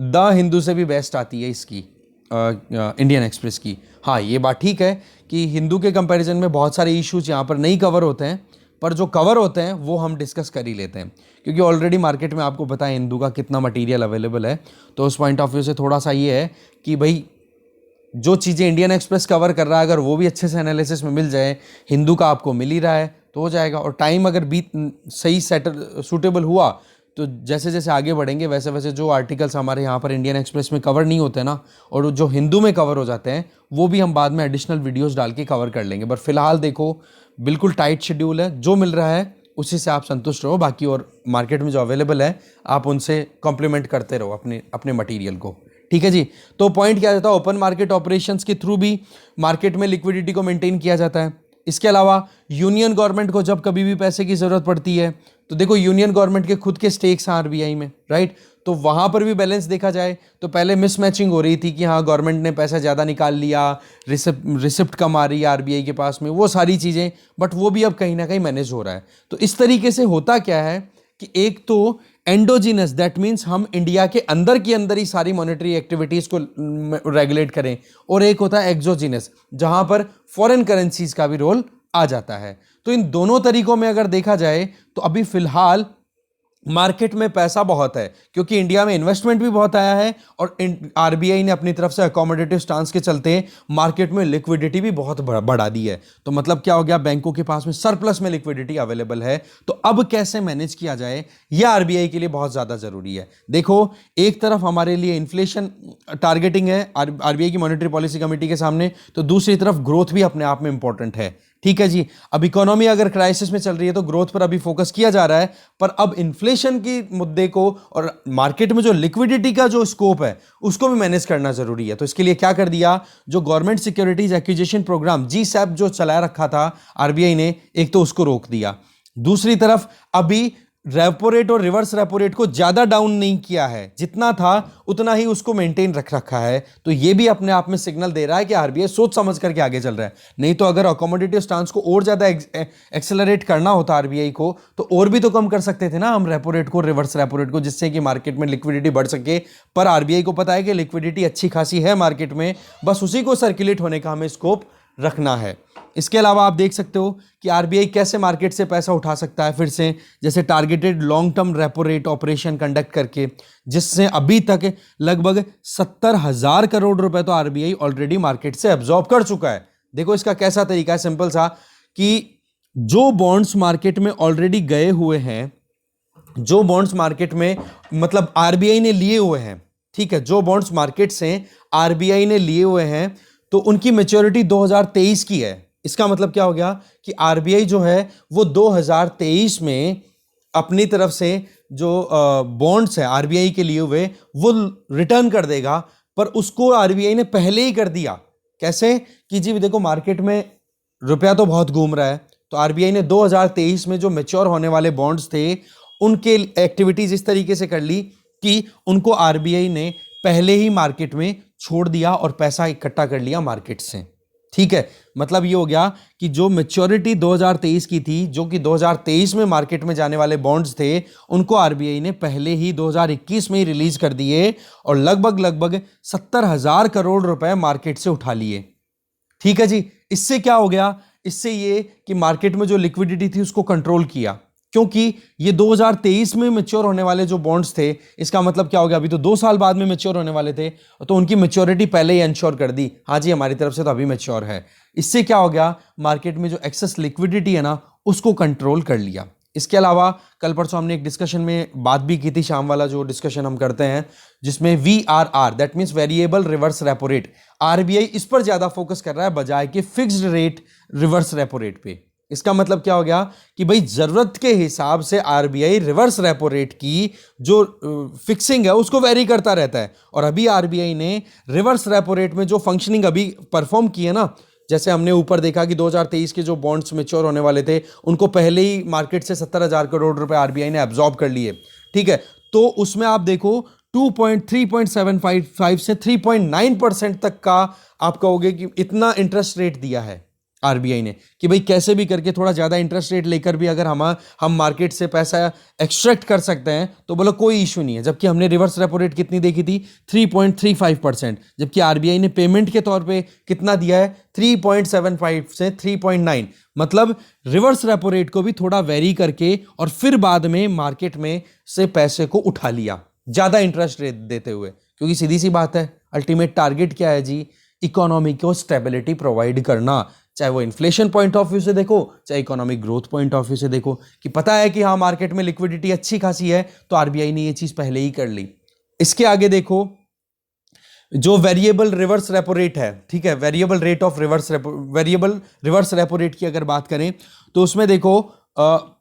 द हिंदू से भी बेस्ट आती है इसकी, इंडियन एक्सप्रेस की। हाँ, ये बात ठीक है कि हिंदू के कंपैरिजन में बहुत सारे इश्यूज यहाँ पर नहीं कवर होते हैं, पर जो कवर होते हैं वो हम डिस्कस कर ही लेते हैं, क्योंकि ऑलरेडी मार्केट में आपको पता है हिंदू का कितना मटेरियल अवेलेबल है। तो उस पॉइंट ऑफ व्यू से थोड़ा सा ये है कि भाई जो चीज़ें इंडियन एक्सप्रेस कवर कर रहा है, अगर वो भी अच्छे से एनालिसिस में मिल जाए, हिंदू का आपको मिल ही रहा है तो हो जाएगा। और टाइम अगर सही सूटेबल हुआ, तो जैसे जैसे आगे बढ़ेंगे वैसे वैसे जो आर्टिकल्स हमारे यहाँ पर इंडियन एक्सप्रेस में कवर नहीं होते ना, और जो हिंदू में कवर हो जाते हैं, वो भी हम बाद में एडिशनल वीडियोस डाल के कवर कर लेंगे। पर फिलहाल देखो बिल्कुल टाइट शेड्यूल है, जो मिल रहा है उसी से आप संतुष्ट रहो, बाकी और मार्केट में जो अवेलेबल है आप उनसे कॉम्प्लीमेंट करते रहो अपने मटीरियल को, ठीक है जी। तो पॉइंट क्या रहता है, ओपन मार्केट ऑपरेशंस के थ्रू भी मार्केट में लिक्विडिटी को मेंटेन किया जाता है। इसके अलावा यूनियन गवर्नमेंट को जब कभी भी पैसे की जरूरत पड़ती है, तो देखो यूनियन गवर्नमेंट के खुद के स्टेक्स हैं आरबीआई में, राइट। तो वहाँ पर भी बैलेंस देखा जाए तो पहले मिसमैचिंग हो रही थी कि हाँ गवर्नमेंट ने पैसा ज़्यादा निकाल लिया, रिसिप्ट कम आ रही है आरबीआई के पास में, वो सारी चीज़ें, बट वो भी अब कहीं ना कहीं मैनेज हो रहा है। तो इस तरीके से होता क्या है कि एक तो एंडोजिनस, दैट मीन्स हम इंडिया के अंदर की अंदर ही सारी मॉनेटरी एक्टिविटीज को रेगुलेट करें, और एक होता है एक्सोजिनस जहां पर फॉरेन करेंसीज का भी रोल आ जाता है। तो इन दोनों तरीकों में अगर देखा जाए तो अभी फिलहाल मार्केट में पैसा बहुत है, क्योंकि इंडिया में इन्वेस्टमेंट भी बहुत आया है और आरबीआई ने अपनी तरफ से अकोमोडेटिव स्टांस के चलते मार्केट में लिक्विडिटी भी बहुत बढ़ा दी है। तो मतलब क्या हो गया, बैंकों के पास में सरप्लस में लिक्विडिटी अवेलेबल है। तो अब कैसे मैनेज किया जाए, यह आरबीआई के लिए बहुत ज्यादा जरूरी है। देखो, एक तरफ हमारे लिए इन्फ्लेशन टारगेटिंग है आरबीआई की मॉनेटरी पॉलिसी कमेटी के सामने, तो दूसरी तरफ ग्रोथ भी अपने आप में इंपॉर्टेंट है। ठीक है जी, अब इकोनॉमी अगर क्राइसिस में चल रही है तो ग्रोथ पर अभी फोकस किया जा रहा है, पर अब इन्फ्लेशन की मुद्दे को और मार्केट में जो लिक्विडिटी का जो स्कोप है उसको भी मैनेज करना जरूरी है। तो इसके लिए क्या कर दिया, जो government securities acquisition program GSAP जो चलाया रखा था आरबीआई ने, एक तो उसको रोक दिया, दूसरी तरफ अभी रेपो रेट और रिवर्स रेपो रेट को ज्यादा डाउन नहीं किया है, जितना था उतना ही उसको मेंटेन रख रखा है। तो ये भी अपने आप में सिग्नल दे रहा है कि आरबीआई सोच समझ करके आगे चल रहा है। नहीं तो अगर अकोमोडेटिव स्टांस को और ज्यादा एक्सेलरेट करना होता आरबीआई को, तो और भी तो कम कर सकते थे ना हम रेपो रेट को, रिवर्स रेपो रेट को, जिससे कि मार्केट में लिक्विडिटी बढ़ सके। पर आरबीआई को पता है कि लिक्विडिटी अच्छी खासी है मार्केट में, बस उसी को सर्कुलेट होने का हमें स्कोप रखना है। इसके अलावा आप देख सकते हो कि आरबीआई कैसे मार्केट से पैसा उठा सकता है फिर से, जैसे targeted long term repo rate operation conduct करके, जिससे अभी तक लगभग 70,000 करोड़ रुपए तो आरबीआई ऑलरेडी मार्केट से एब्जॉर्ब कर चुका है। देखो इसका कैसा तरीका है, सिंपल सा, कि जो बॉन्ड्स मार्केट में ऑलरेडी गए हुए हैं, जो बॉन्ड्स मार्केट में मतलब आरबीआई ने लिए हुए हैं, ठीक है, जो बॉन्ड्स मार्केट से आरबीआई ने लिए हुए हैं, तो उनकी मैच्योरिटी 2023 की है। इसका मतलब क्या हो गया कि आरबीआई जो है वो 2023 में अपनी तरफ से जो बॉन्ड्स है आरबीआई के लिए हुए वो रिटर्न कर देगा, पर उसको आरबीआई ने पहले ही कर दिया। कैसे कि जी देखो, मार्केट में रुपया तो बहुत घूम रहा है, तो आरबीआई ने 2023 में जो मैच्योर होने वाले बॉन्ड्स थे उनके एक्टिविटीज इस तरीके से कर ली कि उनको आरबीआई ने पहले ही मार्केट में छोड़ दिया और पैसा इकट्ठा कर लिया मार्केट से। ठीक है, मतलब ये हो गया कि जो मैच्योरिटी 2023 की थी, जो कि 2023 में मार्केट में जाने वाले बॉन्ड्स थे, उनको आरबीआई ने पहले ही 2021 में ही रिलीज कर दिए और लगभग 70,000 करोड़ रुपए मार्केट से उठा लिए। ठीक है जी, इससे क्या हो गया, इससे ये कि मार्केट में जो लिक्विडिटी थी उसको कंट्रोल किया, क्योंकि ये 2023 में मैच्योर होने वाले जो बॉन्ड्स थे, इसका मतलब क्या हो गया, अभी तो 2 साल बाद में मैच्योर होने वाले थे, तो उनकी मैच्योरिटी पहले ही इंश्योर कर दी, हाँ जी हमारी तरफ से तो अभी मैच्योर है। इससे क्या हो गया, मार्केट में जो एक्सेस लिक्विडिटी है ना उसको कंट्रोल कर लिया। इसके अलावा कल परसों हमने एक डिस्कशन में बात भी की थी, शाम वाला जो डिस्कशन हम करते हैं, जिसमें VRR that means variable reverse repo rate, RBI इस पर ज्यादा फोकस कर रहा है बजाय कि fixed rate reverse repo rate पे। इसका मतलब क्या हो गया कि भाई जरूरत के हिसाब से आरबीआई रिवर्स रेपो रेट की जो फिक्सिंग है उसको वेरी करता रहता है। और अभी आरबीआई ने रिवर्स रेपो रेट में जो फंक्शनिंग अभी परफॉर्म की है ना, जैसे हमने ऊपर देखा कि 2023 के जो बॉन्ड्स मैच्योर होने वाले थे उनको पहले ही मार्केट से 70,000 करोड़ रुपए आरबीआई ने एब्जॉर्ब कर लिए। ठीक है, तो उसमें आप देखो 3.75 से 3.9% तक का आप कहोगे कि इतना इंटरेस्ट रेट दिया है आरबीआई ने, कि भाई कैसे भी करके थोड़ा ज्यादा इंटरेस्ट रेट लेकर भी अगर हम मार्केट से पैसा एक्सट्रैक्ट कर सकते हैं तो बोलो कोई इशू नहीं है। जबकि हमने रिवर्स रेपो रेट कितनी देखी थी, 3.35%, जबकि आरबीआई ने पेमेंट के तौर पे कितना दिया है, 3.75 से 3.9। मतलब रिवर्स रेपो रेट को भी थोड़ा वेरी करके और फिर बाद में मार्केट में से पैसे को उठा लिया ज्यादा इंटरेस्ट रेट देते हुए, क्योंकि सीधी सी बात है अल्टीमेट टारगेट क्या है जी, इकोनॉमी को स्टेबिलिटी प्रोवाइड करना, चाहे वो इन्फ्लेशन पॉइंट ऑफ व्यू से देखो चाहे economic growth point of view से देखो, कि पता है कि हाँ मार्केट में लिक्विडिटी अच्छी खासी है तो आरबीआई ने ये चीज पहले ही कर ली। इसके आगे देखो जो वेरिएबल रिवर्स रेपो रेट है, ठीक है, वेरिएबल रिवर्स रेपो रेट की अगर बात करें तो उसमें देखो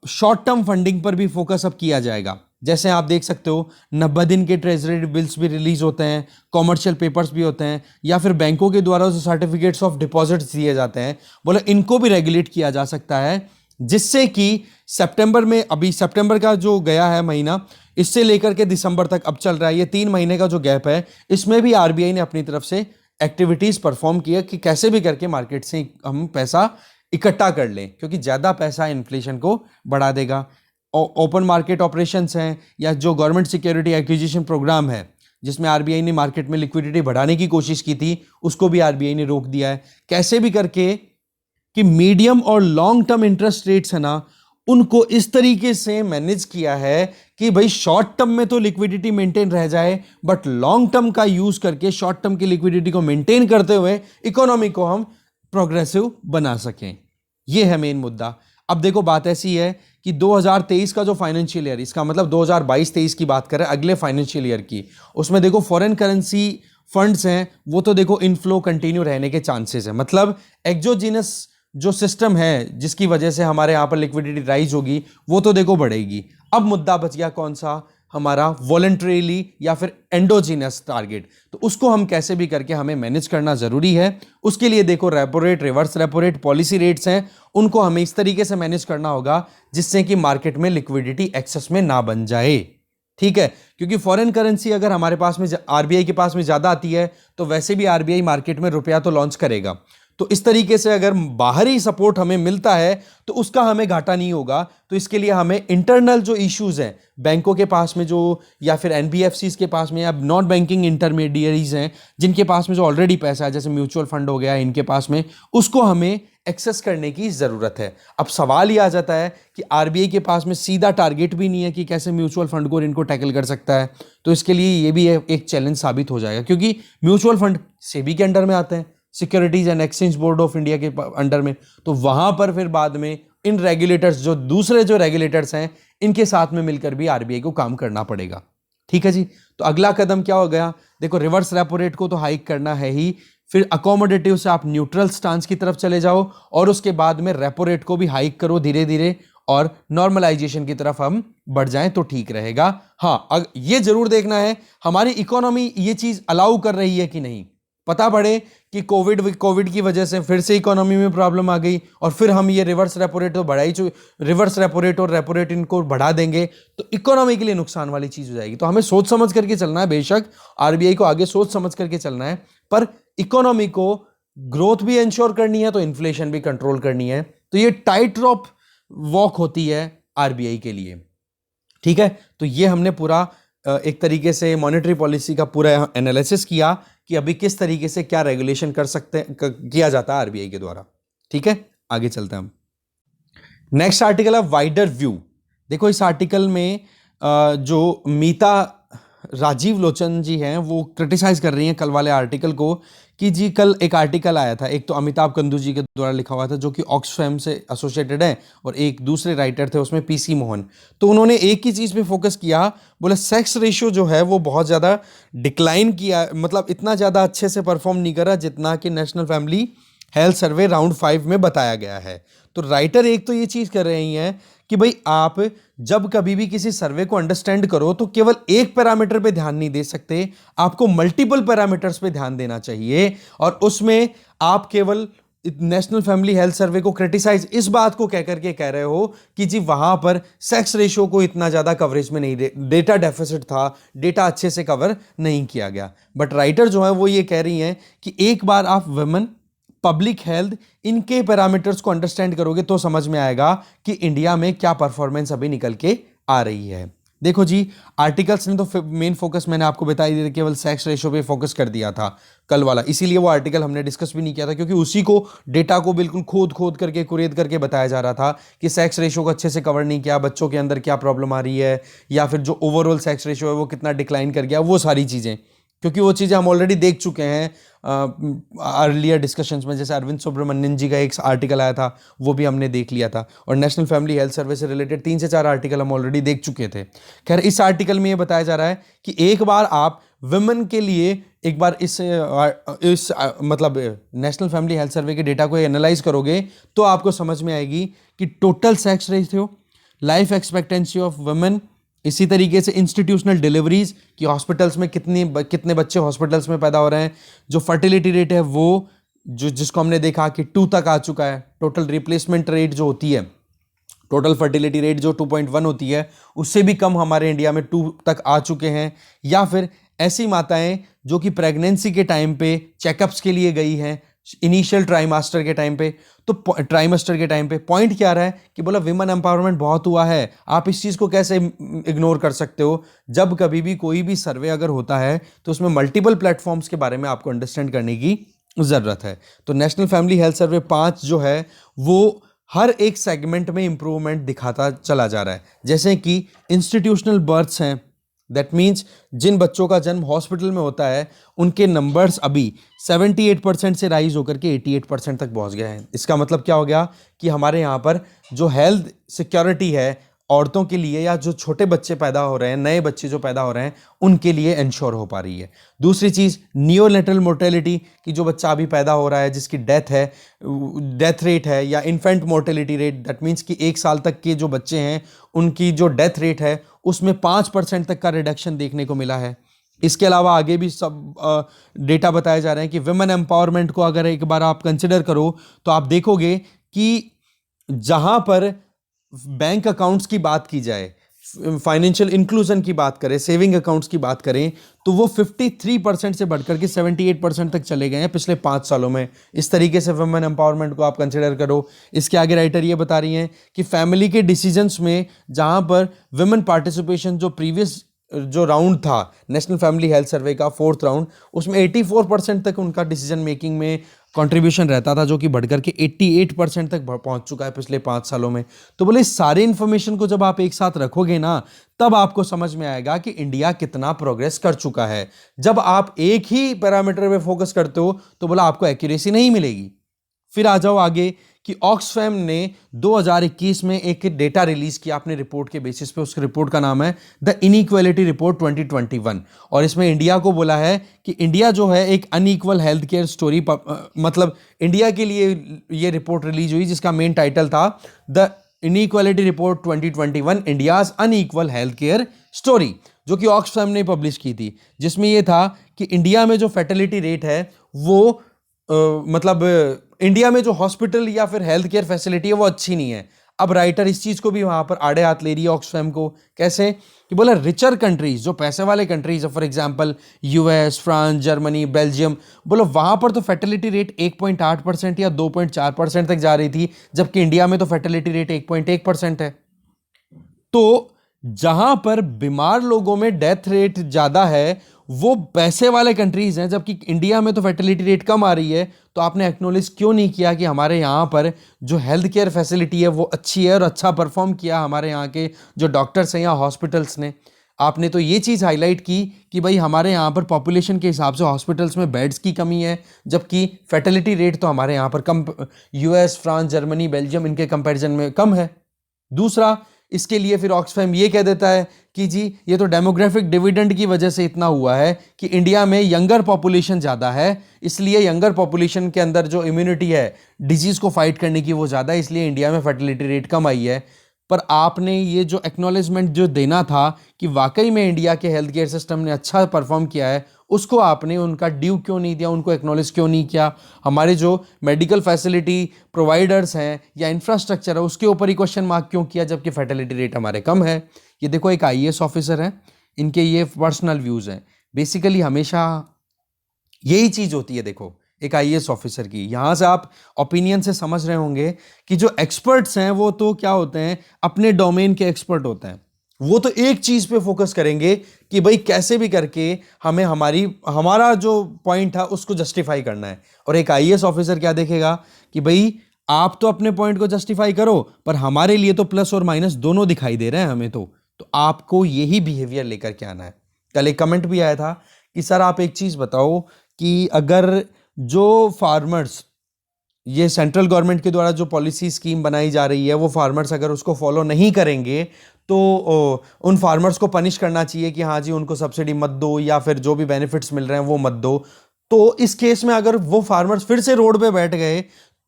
शॉर्ट टर्म फंडिंग पर भी फोकस अब किया जाएगा। जैसे आप देख सकते हो 90 दिन के ट्रेजरी बिल्स भी रिलीज होते हैं, कॉमर्शियल पेपर्स भी होते हैं, या फिर बैंकों के द्वारा जो सर्टिफिकेट्स ऑफ डिपॉजिट्स दिए जाते हैं, बोले इनको भी रेगुलेट किया जा सकता है, जिससे कि सितंबर में, अभी सितंबर का जो गया है महीना, इससे लेकर के दिसंबर तक अब चल रहा है, ये 3 महीने का जो गैप है, इसमें भी आरबीआई ने अपनी तरफ से एक्टिविटीज परफॉर्म किया कि कैसे भी करके मार्केट से हम पैसा इकट्ठा कर लें, क्योंकि ज्यादा पैसा इन्फ्लेशन को बढ़ा देगा। ओपन मार्केट ऑपरेशंस हैं या जो गवर्नमेंट सिक्योरिटी एक्विजिशन प्रोग्राम है, जिसमें आरबीआई ने मार्केट में लिक्विडिटी बढ़ाने की कोशिश की थी, उसको भी आरबीआई ने रोक दिया है। कैसे भी करके कि मीडियम और लॉन्ग टर्म इंटरेस्ट रेट्स है ना, उनको इस तरीके से मैनेज किया है कि भाई शॉर्ट टर्म में तो लिक्विडिटी मेंटेन रह जाए, बट लॉन्ग टर्म का यूज करके शॉर्ट टर्म की लिक्विडिटी को मेंटेन करते हुए इकोनॉमी को हम प्रोग्रेसिव बना सकें। यह है मेन मुद्दा। अब देखो बात ऐसी है कि 2023 का जो फाइनेंशियल ईयर, इसका मतलब 2022-23 की बात करें, अगले फाइनेंशियल ईयर की, उसमें देखो फॉरेन करेंसी फंड्स हैं, वो तो देखो इनफ्लो कंटिन्यू रहने के चांसेस है। मतलब एक्सोजीनस जो सिस्टम है जिसकी वजह से हमारे यहां पर लिक्विडिटी राइज होगी, वो तो देखो बढ़ेगी। अब मुद्दा बच गया कौन सा, हमारा वॉलंटरीली या फिर एंडोजीनस टारगेट। तो उसको हम कैसे भी करके हमें मैनेज करना जरूरी है। उसके लिए देखो repo rate, reverse repo rate, policy rates हैं, उनको हमें इस तरीके से मैनेज करना होगा जिससे कि मार्केट में लिक्विडिटी एक्सेस में ना बन जाए। ठीक है, क्योंकि फॉरेन करेंसी अगर हमारे पास में आरबीआई के पास में ज्यादा आती है तो वैसे भी आरबीआई मार्केट में रुपया तो लॉन्च करेगा। तो इस तरीके से अगर बाहरी सपोर्ट हमें मिलता है तो उसका हमें घाटा नहीं होगा। तो इसके लिए हमें इंटरनल जो इश्यूज हैं बैंकों के पास में, जो या फिर एनबीएफसीज के पास में, या नॉन बैंकिंग इंटरमीडियरीज हैं जिनके पास में जो ऑलरेडी पैसा है, जैसे म्यूचुअल फंड हो गया, इनके पास में, उसको हमें एक्सेस करने की जरूरत है। अब सवाल ही आ जाता है कि आरबीआई के पास में सीधा टारगेट भी नहीं है कि कैसे म्यूचुअल फंड को इनको टैकल कर सकता है। तो इसके लिए ये भी एक चैलेंज साबित हो जाएगा, क्योंकि म्यूचुअल फंड सेबी के अंडर में आते हैं, securities and exchange board of India के अंडर में। तो वहां पर फिर बाद में इन रेगुलेटर्स, जो दूसरे जो रेगुलेटर्स हैं, इनके साथ में मिलकर भी आरबीआई को काम करना पड़ेगा। ठीक है जी। तो अगला कदम क्या हो गया, देखो रिवर्स रेपो रेट को तो हाइक करना है ही, फिर अकोमोडेटिव से आप न्यूट्रल स्टांस की तरफ चले जाओ, और उसके बाद में रेपो रेट को भी हाइक करो धीरे धीरे, और नॉर्मलाइजेशन की तरफ हम बढ़ जाएं तो ठीक रहेगा। हाँ, ये जरूर देखना है हमारी इकोनॉमी ये चीज अलाउ कर रही है कि नहीं। पता पड़े कि कोविड की वजह से फिर से इकोनॉमी में प्रॉब्लम आ गई और फिर हम ये रिवर्स रेपो रेट तो बढ़ा ही, रिवर्स रेपो रेट और रेपो रेट इनको बढ़ा देंगे तो इकोनॉमी के लिए नुकसान वाली चीज हो जाएगी। तो हमें सोच समझ करके चलना है। बेशक आरबीआई को आगे सोच समझ करके चलना है, पर इकोनॉमी को ग्रोथ भी इंश्योर करनी है तो इन्फ्लेशन भी कंट्रोल करनी है। तो ये टाइट रॉप वॉक होती है आरबीआई के लिए। ठीक है, तो ये हमने पूरा एक तरीके से मॉनेटरी पॉलिसी का पूरा एनालिसिस किया कि अभी किस तरीके से क्या रेगुलेशन कर सकते किया जाता है आरबीआई के द्वारा। ठीक है, आगे चलते हैं हम। नेक्स्ट आर्टिकल है वाइडर व्यू। देखो इस आर्टिकल में जो मीता राजीव लोचन जी हैं वो क्रिटिसाइज कर रही हैं कल वाले आर्टिकल को कि जी कल एक आर्टिकल आया था, एक तो अमिताभ कंदू जी के द्वारा लिखा हुआ था जो कि ऑक्सफैम से एसोसिएटेड है, और एक दूसरे राइटर थे उसमें पीसी मोहन। तो उन्होंने एक ही चीज़ पे फोकस किया, बोले सेक्स रेशियो जो है वो बहुत ज़्यादा डिक्लाइन किया, मतलब इतना ज़्यादा अच्छे से परफॉर्म नहीं करा जितना कि national family health survey round 5 में बताया गया है। तो राइटर एक तो ये चीज़ कर रही हैं कि भाई आप जब कभी भी किसी सर्वे को अंडरस्टैंड करो तो केवल एक पैरामीटर पे ध्यान नहीं दे सकते, आपको मल्टीपल पैरामीटर्स पे ध्यान देना चाहिए। और उसमें आप केवल नेशनल फैमिली हेल्थ सर्वे को क्रिटिसाइज इस बात को कहकर के कह रहे हो कि जी वहां पर सेक्स रेशियो को इतना ज्यादा कवरेज में नहीं, डेटा डेफिसिट था, डेटा अच्छे से कवर नहीं किया गया। बट राइटर जो है वो ये कह रही हैं कि एक बार आप वुमेन, पब्लिक हेल्थ, इनके पैरामीटर्स को अंडरस्टैंड करोगे तो समझ में आएगा कि इंडिया में क्या परफॉर्मेंस अभी निकल के आ रही है। देखो जी, आर्टिकल्स ने तो मेन फोकस मैंने आपको बताई दी, केवल सेक्स रेशियो पे फोकस कर दिया था कल वाला, इसीलिए वो आर्टिकल हमने डिस्कस भी नहीं किया था, क्योंकि उसी को डेटा को बिल्कुल खोद खोद करके कुरेद करके बताया जा रहा था कि सेक्स रेशियो को अच्छे से कवर नहीं किया, बच्चों के अंदर क्या प्रॉब्लम आ रही है, या फिर जो ओवरऑल सेक्स रेशियो है वो कितना डिक्लाइन कर गया, वो सारी चीज़ें, क्योंकि वो चीज़ें हम ऑलरेडी देख चुके हैं अर्लियर डिस्कशंस में। जैसे अरविंद सुब्रमण्यन जी का एक आर्टिकल आया था वो भी हमने देख लिया था, और नेशनल फैमिली हेल्थ सर्वे से रिलेटेड 3 से 4 आर्टिकल हम ऑलरेडी देख चुके थे। खैर इस आर्टिकल में ये बताया जा रहा है कि एक बार आप वुमेन के लिए एक बार इस मतलब नेशनल फैमिली हेल्थ सर्वे के डेटा को एनालाइज करोगे तो आपको समझ में आएगी कि total sex ratio, life expectancy of women, इसी तरीके से इंस्टीट्यूशनल डिलीवरीज कि हॉस्पिटल्स में कितने बच्चे हॉस्पिटल्स में पैदा हो रहे हैं, जो फर्टिलिटी रेट है वो जिसको हमने देखा कि 2 तक आ चुका है, टोटल रिप्लेसमेंट रेट जो होती है टोटल फर्टिलिटी रेट जो 2.1 होती है उससे भी कम हमारे इंडिया में 2 तक आ चुके हैं। या फिर ऐसी माताएं जो कि प्रेगनेंसी के टाइम पे चेकअप्स के लिए गई हैं इनिशियल ट्राइमास्टर के टाइम पे, तो ट्राइमेस्टर के टाइम पे पॉइंट क्या रहा है कि बोला विमेन एम्पावरमेंट बहुत हुआ है। आप इस चीज़ को कैसे इग्नोर कर सकते हो? जब कभी भी कोई भी सर्वे अगर होता है तो उसमें मल्टीपल प्लेटफॉर्म्स के बारे में आपको अंडरस्टैंड करने की ज़रूरत है। तो नेशनल फैमिली हेल्थ सर्वे 5 जो है वो हर एक सेगमेंट में इंप्रूवमेंट दिखाता चला जा रहा है। जैसे कि इंस्टीट्यूशनल बर्थ्स हैं, दैट मीन्स जिन बच्चों का जन्म हॉस्पिटल में होता है उनके नंबर्स अभी 78% से राइज होकर के 88% तक पहुंच गए हैं। इसका मतलब क्या हो गया कि हमारे यहाँ पर जो हेल्थ सिक्योरिटी है औरतों के लिए, या जो छोटे बच्चे पैदा हो रहे हैं, नए बच्चे जो पैदा हो रहे हैं, उनके लिए इंश्योर हो पा रही है। दूसरी चीज़ नियोनेटल मोर्टेलिटी, कि जो बच्चा अभी पैदा हो रहा है जिसकी डेथ रेट है, या infant mortality rate, that means कि 1 साल तक के जो बच्चे हैं उनकी जो डेथ रेट है उसमें 5% तक का रिडक्शन देखने को मिला है। इसके अलावा आगे भी सब डेटा बताए जा रहे हैं कि विमेन एम्पावरमेंट को अगर एक बार आप कंसिडर करो तो आप देखोगे कि जहां पर बैंक अकाउंट्स की बात की जाए, फाइनेंशियल इंक्लूजन की बात करें, सेविंग अकाउंट्स की बात करें, तो वो 53% से बढ़कर के 78% तक चले गए हैं पिछले 5 सालों में। इस तरीके से वुमेन एम्पावरमेंट को आप कंसिडर करो। इसके आगे राइटर ये बता रही हैं कि फैमिली के डिसीजंस में जहां पर वुमेन पार्टिसिपेशन, जो प्रीवियस जो राउंड था नेशनल फैमिली हेल्थ सर्वे का 4th राउंड, उसमें 84% तक उनका डिसीजन मेकिंग में कंट्रीब्यूशन रहता था, जो कि बढ़कर के 88% तक पहुंच चुका है पिछले 5 सालों में। तो बोले इस सारे इन्फॉर्मेशन को जब आप एक साथ रखोगे ना, तब आपको समझ में आएगा कि इंडिया कितना प्रोग्रेस कर चुका है। जब आप एक ही पैरामीटर पे फोकस करते हो तो बोला आपको एक्यूरेसी नहीं मिलेगी। फिर आ जाओ आगे कि ऑक्सफैम ने 2021 में एक डेटा रिलीज किया अपने रिपोर्ट के बेसिस पे। उस रिपोर्ट का नाम है द इनइक्वालिटी रिपोर्ट 2021, और इसमें इंडिया को बोला है कि इंडिया जो है एक अनइक्वल हेल्थ केयर स्टोरी, मतलब इंडिया के लिए ये रिपोर्ट रिलीज हुई जिसका मेन टाइटल था the inequality report 2021 India's unequal health care story, जो कि ऑक्सफैम ने पब्लिश की थी, जिसमें यह था कि इंडिया में जो फर्टिलिटी रेट है वो मतलब इंडिया में जो हॉस्पिटल या फिर हेल्थ केयर फैसिलिटी है वो अच्छी नहीं है। अब राइटर इस चीज को भी वहां पर आड़े हाथ ले रही है ऑक्सफैम को। कैसे कि बोला रिचर कंट्रीज, जो पैसे वाले कंट्रीज है, for example US, France, Germany, Belgium, बोलो वहां पर तो फर्टिलिटी रेट 1.8% या 2.4% तक जा रही थी, जबकि इंडिया में तो फर्टिलिटी रेट 1.1% है। तो जहां पर बीमार लोगों में डेथ रेट ज्यादा है वो पैसे वाले कंट्रीज हैं, जबकि इंडिया में तो फर्टिलिटी रेट कम आ रही है। तो आपने एक्नॉलेज क्यों नहीं किया कि हमारे यहाँ पर जो हेल्थ केयर फैसिलिटी है वो अच्छी है और अच्छा परफॉर्म किया हमारे यहाँ के जो डॉक्टर्स हैं या हॉस्पिटल्स ने? आपने तो ये चीज़ हाईलाइट की कि भाई हमारे यहाँ पर पॉपुलेशन के हिसाब से हॉस्पिटल्स में बेड्स की कमी है, जबकि फर्टिलिटी रेट तो हमारे यहाँ पर कम, यूएस, फ्रांस, जर्मनी, बेल्जियम इनके कंपैरिजन में कम है। दूसरा, इसके लिए फिर ऑक्सफैम ये कह देता है कि जी ये तो डेमोग्राफिक डिविडेंड की वजह से इतना हुआ है कि इंडिया में यंगर पॉपुलेशन ज़्यादा है, इसलिए यंगर पॉपुलेशन के अंदर जो इम्यूनिटी है डिजीज़ को फाइट करने की वो ज़्यादा है, इसलिए इंडिया में फर्टिलिटी रेट कम आई है। पर आपने ये जो एक्नॉलेजमेंट जो देना था कि वाकई में इंडिया के हेल्थ केयर सिस्टम ने अच्छा परफॉर्म किया है, उसको आपने उनका ड्यू क्यों नहीं दिया, उनको एक्नॉलेज क्यों नहीं किया? हमारे जो मेडिकल फैसिलिटी प्रोवाइडर्स हैं या इंफ्रास्ट्रक्चर है उसके ऊपर ही क्वेश्चन मार्क क्यों किया, जबकि फर्टिलिटी रेट हमारे कम है? ये देखो एक आईएएस ऑफिसर हैं, इनके ये पर्सनल व्यूज़ हैं। बेसिकली हमेशा यही चीज़ होती है। देखो एक आईएएस ऑफिसर की, यहां से आप ओपिनियन से समझ रहे होंगे कि जो एक्सपर्ट्स हैं वो तो क्या होते हैं, अपने डोमेन के एक्सपर्ट होते हैं। वो तो एक चीज पे फोकस करेंगे कि भाई कैसे भी करके हमें हमारा जो पॉइंट था उसको जस्टिफाई करना है। और एक आईएएस ऑफिसर क्या देखेगा कि भाई आप तो अपने पॉइंट को जस्टिफाई करो, पर हमारे लिए तो प्लस और माइनस दोनों दिखाई दे रहे हैं हमें तो आपको यही बिहेवियर लेकर के आना है। कल एक कमेंट भी आया था कि सर आप एक चीज बताओ कि अगर जो फार्मर्स, ये सेंट्रल गवर्नमेंट के द्वारा जो पॉलिसी स्कीम बनाई जा रही है वो फार्मर्स अगर उसको फॉलो नहीं करेंगे तो उन फार्मर्स को पनिश करना चाहिए कि हाँ जी उनको सब्सिडी मत दो या फिर जो भी बेनिफिट्स मिल रहे हैं वो मत दो। तो इस केस में अगर वो फार्मर्स फिर से रोड पे बैठ गए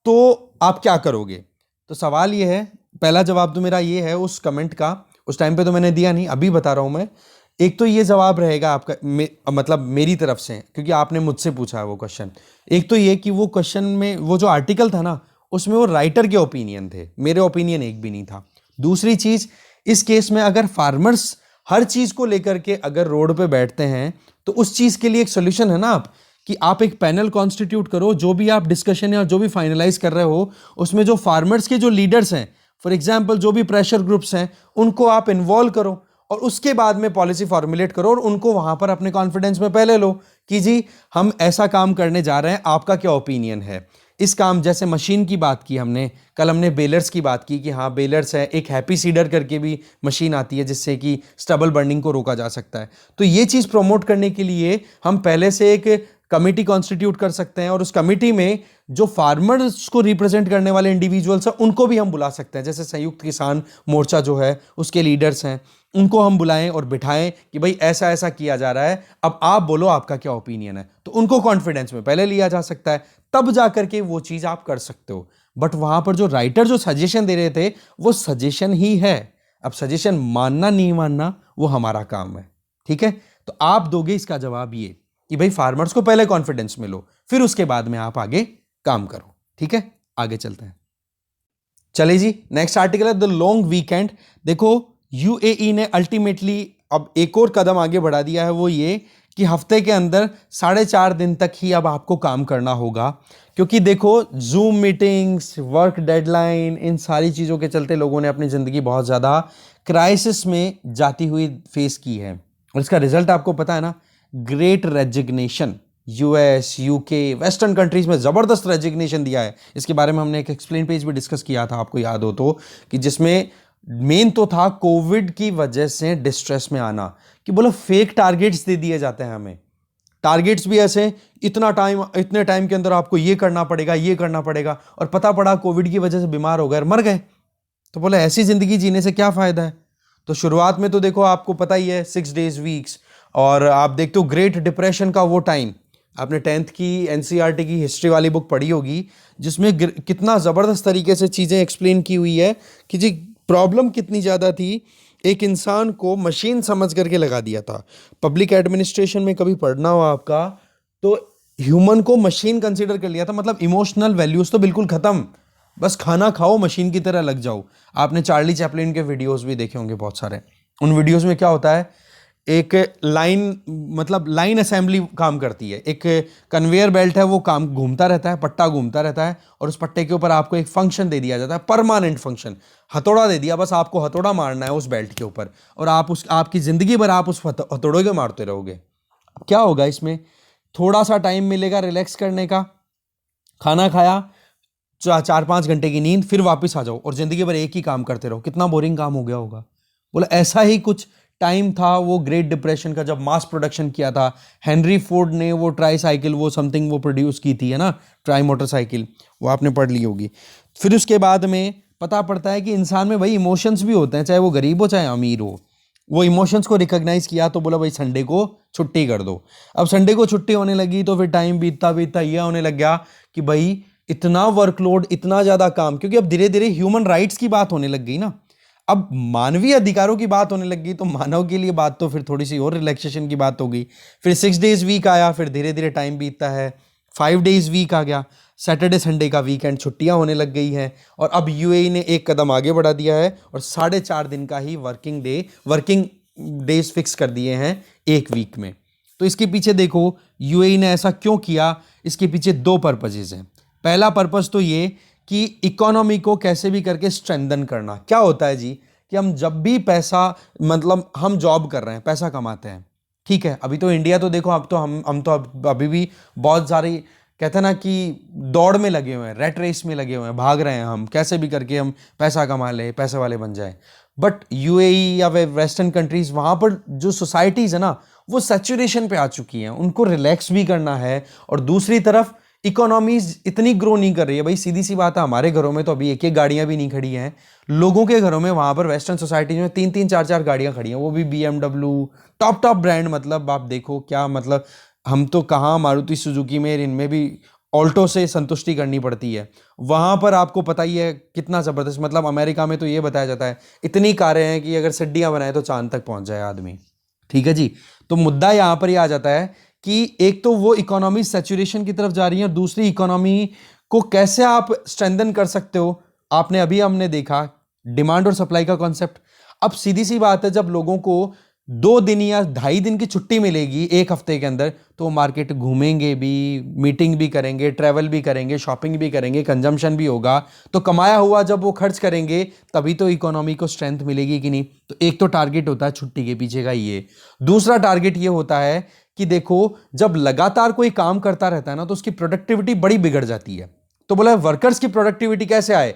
तो आप क्या करोगे? तो सवाल ये है, पहला जवाब तो मेरा ये है उस कमेंट का, उस टाइम पे तो मैंने दिया नहीं, अभी बता रहा हूं मैं। एक तो ये जवाब रहेगा आपका मतलब मेरी तरफ से, क्योंकि आपने मुझसे पूछा है वो क्वेश्चन। एक तो ये कि वो क्वेश्चन में वो जो आर्टिकल था ना उसमें वो राइटर के ओपिनियन थे, मेरे ओपिनियन एक भी नहीं था। दूसरी चीज, इस केस में अगर फार्मर्स हर चीज को लेकर के अगर रोड पे बैठते हैं तो उस चीज के लिए एक सोल्यूशन है ना, कि आप एक पैनल कॉन्स्टिट्यूट करो, जो भी आप डिस्कशन या जो भी फाइनलाइज कर रहे हो उसमें जो फार्मर्स के जो लीडर्स हैं, फॉर एग्जाम्पल जो भी प्रेशर ग्रुप्स हैं, उनको आप इन्वॉल्व करो और उसके बाद में पॉलिसी फॉर्मुलेट करो और उनको वहां पर अपने कॉन्फिडेंस में पहले लो कि जी हम ऐसा काम करने जा रहे हैं, आपका क्या ओपिनियन है इस काम। जैसे मशीन की बात की हमने, कल हमने बेलर्स की बात की कि हाँ बेलर्स है, एक हैप्पी सीडर करके भी मशीन आती है जिससे कि स्टबल बर्निंग को रोका जा सकता है। तो ये चीज़ प्रमोट करने के लिए हम पहले से एक कमिटी कॉन्स्टिट्यूट कर सकते हैं और उस कमिटी में जो फार्मर्स को रिप्रेजेंट करने वाले इंडिविजुअल्स हैं उनको भी हम बुला सकते हैं। जैसे संयुक्त किसान मोर्चा जो है उसके लीडर्स हैं, उनको हम बुलाएं और बिठाएं कि भाई ऐसा ऐसा किया जा रहा है, अब आप बोलो आपका क्या ओपिनियन है। तो उनको कॉन्फिडेंस में पहले लिया जा सकता है, तब जाकर के वो चीज आप कर सकते हो। बट वहां पर जो राइटर जो सजेशन दे रहे थे वो सजेशन ही है, अब सजेशन मानना नहीं मानना वो हमारा काम है। ठीक है, तो आप दोगे इसका जवाब ये कि भाई फार्मर्स को पहले कॉन्फिडेंस में लो, फिर उसके बाद में आप आगे काम करो। ठीक है, आगे चलते हैं। चलिए जी, नेक्स्ट आर्टिकल है द लॉन्ग वीकेंड। देखो यूएई ने अल्टीमेटली अब एक और कदम आगे बढ़ा दिया है, वो ये कि हफ्ते के अंदर 4.5 दिन तक ही अब आपको काम करना होगा। क्योंकि देखो जूम मीटिंग्स, वर्क डेडलाइन, इन सारी चीज़ों के चलते लोगों ने अपनी ज़िंदगी बहुत ज़्यादा क्राइसिस में जाती हुई फेस की है और इसका रिजल्ट आपको पता है ना, great resignation. US, UK, western countries में ज़बरदस्त रेजिग्नेशन दिया है। इसके बारे में हमने एक एक्सप्लेन पेज भी डिस्कस किया था, आपको याद हो तो, कि जिसमें मेन तो था कोविड की वजह से डिस्ट्रेस में आना, कि बोलो फेक टारगेट्स दे दिए जाते हैं हमें। टारगेट्स भी ऐसे, इतना टाइम, इतने टाइम के अंदर आपको ये करना पड़ेगा, ये करना पड़ेगा, और पता पड़ा कोविड की वजह से बीमार हो गए और मर गए। तो बोले ऐसी जिंदगी जीने से क्या फायदा है। तो शुरुआत में तो देखो आपको पता ही है 6 डेज वीक्स, और आप देखते हो ग्रेट डिप्रेशन का वो टाइम, आपने 10th की एनसीईआरटी की हिस्ट्री वाली बुक पढ़ी होगी जिसमें कितना ज़बरदस्त तरीके से चीज़ें एक्सप्लेन की हुई है कि जी प्रॉब्लम कितनी ज़्यादा थी। एक इंसान को मशीन समझ करके लगा दिया था। पब्लिक एडमिनिस्ट्रेशन में कभी पढ़ना हो आपका तो ह्यूमन को मशीन कंसीडर कर लिया था, मतलब इमोशनल वैल्यूज तो बिल्कुल खत्म, बस खाना खाओ मशीन की तरह लग जाओ। आपने चार्ली चैपलिन के वीडियोस भी देखे होंगे बहुत सारे। उन वीडियोस में क्या होता है, एक लाइन, मतलब लाइन असेंबली काम करती है, एक कन्वेयर बेल्ट है, वो काम घूमता रहता है, पट्टा घूमता रहता है, और उस पट्टे के ऊपर आपको एक फंक्शन दे दिया जाता है, परमानेंट फंक्शन, हथौड़ा दे दिया, बस आपको हथौड़ा मारना है उस बेल्ट के ऊपर, और आप उस आपकी जिंदगी भर आप उस हथौड़े के मारते रहोगे। क्या होगा इसमें, थोड़ा सा टाइम मिलेगा रिलैक्स करने का, खाना खाया, 4-5 घंटे की नींद, फिर वापस आ जाओ और जिंदगी भर एक ही काम करते रहो। कितना बोरिंग काम हो गया होगा। बोला ऐसा ही कुछ टाइम था वो ग्रेट डिप्रेशन का, जब मास प्रोडक्शन किया था हेनरी फोर्ड ने, वो ट्राई साइकिल, वो समथिंग वो प्रोड्यूस की थी, है ना, ट्राई मोटरसाइकिल, वो आपने पढ़ ली होगी। फिर उसके बाद में पता पड़ता है कि इंसान में भाई इमोशंस भी होते हैं, चाहे वो गरीब हो चाहे अमीर हो। वो इमोशंस को रिकॉग्नाइज किया तो बोला भाई संडे को छुट्टी कर दो। अब संडे को छुट्टी होने लगी तो फिर टाइम बीतता बीतता ये होने लग गया कि भाई इतना वर्कलोड, इतना ज़्यादा काम, क्योंकि अब धीरे धीरे ह्यूमन राइट्स की बात होने लग गई ना, अब मानवीय अधिकारों की बात होने लग गई, तो मानव के लिए बात तो फिर थोड़ी सी और रिलैक्सेशन की बात हो गई। फिर 6 डेज वीक आया, फिर धीरे धीरे टाइम बीतता है, 5 डेज वीक आ गया, सैटरडे संडे का वीकेंड, छुट्टियां होने लग गई हैं, और अब यूएई ने एक कदम आगे बढ़ा दिया है और 4.5 दिन का ही वर्किंग डेज फिक्स कर दिए हैं एक वीक में। तो इसके पीछे देखो यूएई ने ऐसा क्यों किया, इसके पीछे 2 पर्पजेज हैं। पहला पर्पस तो ये कि इकोनॉमी को कैसे भी करके स्ट्रेंथन करना। क्या होता है जी, कि हम जब भी पैसा, मतलब हम जॉब कर रहे हैं, पैसा कमाते हैं, ठीक है, अभी तो इंडिया तो देखो, अब तो हम तो अभी भी बहुत सारी, कहते हैं ना कि दौड़ में लगे हुए हैं, रेट रेस में लगे हुए हैं, भाग रहे हैं हम कैसे भी करके हम पैसा कमा ले, पैसे वाले बन जाए। बट यूएई या वे वेस्टर्न कंट्रीज, वहाँ पर जो सोसाइटीज़ है ना वो सैचुरेशन पे आ चुकी हैं, उनको रिलैक्स भी करना है, और दूसरी तरफ इकोनॉमीज इतनी ग्रो नहीं कर रही है। भाई सीधी सी बात है, हमारे घरों में तो अभी एक एक गाड़ियां भी नहीं खड़ी हैं, लोगों के घरों में वहां पर वेस्टर्न सोसाइटीज में 3-3 4-4 गाड़ियां खड़ी हैं, वो भी बीएमडब्ल्यू, टॉप ब्रांड। मतलब आप देखो क्या, मतलब हम तो कहाँ, मारुति सुजुकी में, इनमें भी ऑल्टो से संतुष्टि करनी पड़ती है। वहां पर आपको पता ही है कितना ज़बरदस्त, मतलब अमेरिका में तो ये बताया जाता है इतनी कारें हैं कि अगर सिड्डियाँ बनाए तो चांद तक पहुंच जाए आदमी। ठीक है जी, तो मुद्दा यहाँ पर ही आ जाता है कि एक तो वो इकोनॉमी सैचुरेशन की तरफ जा रही है, और दूसरी इकोनॉमी को कैसे आप स्ट्रेंथन कर सकते हो। आपने अभी हमने देखा डिमांड और सप्लाई का कॉन्सेप्ट। अब सीधी सी बात है, जब लोगों को 2 दिन या 2.5 दिन की छुट्टी मिलेगी एक हफ्ते के अंदर, तो मार्केट घूमेंगे भी, मीटिंग भी करेंगे, ट्रैवल भी करेंगे, शॉपिंग भी करेंगे, कंजम्पशन भी होगा। तो कमाया हुआ जब वो खर्च करेंगे तभी तो इकोनॉमी को स्ट्रेंथ मिलेगी कि नहीं। तो एक तो टारगेट होता है छुट्टी के पीछे का ये। दूसरा टारगेट ये होता है कि देखो, जब लगातार कोई काम करता रहता है ना, तो उसकी प्रोडक्टिविटी बड़ी बिगड़ जाती है। तो बोला वर्कर्स की प्रोडक्टिविटी कैसे आए,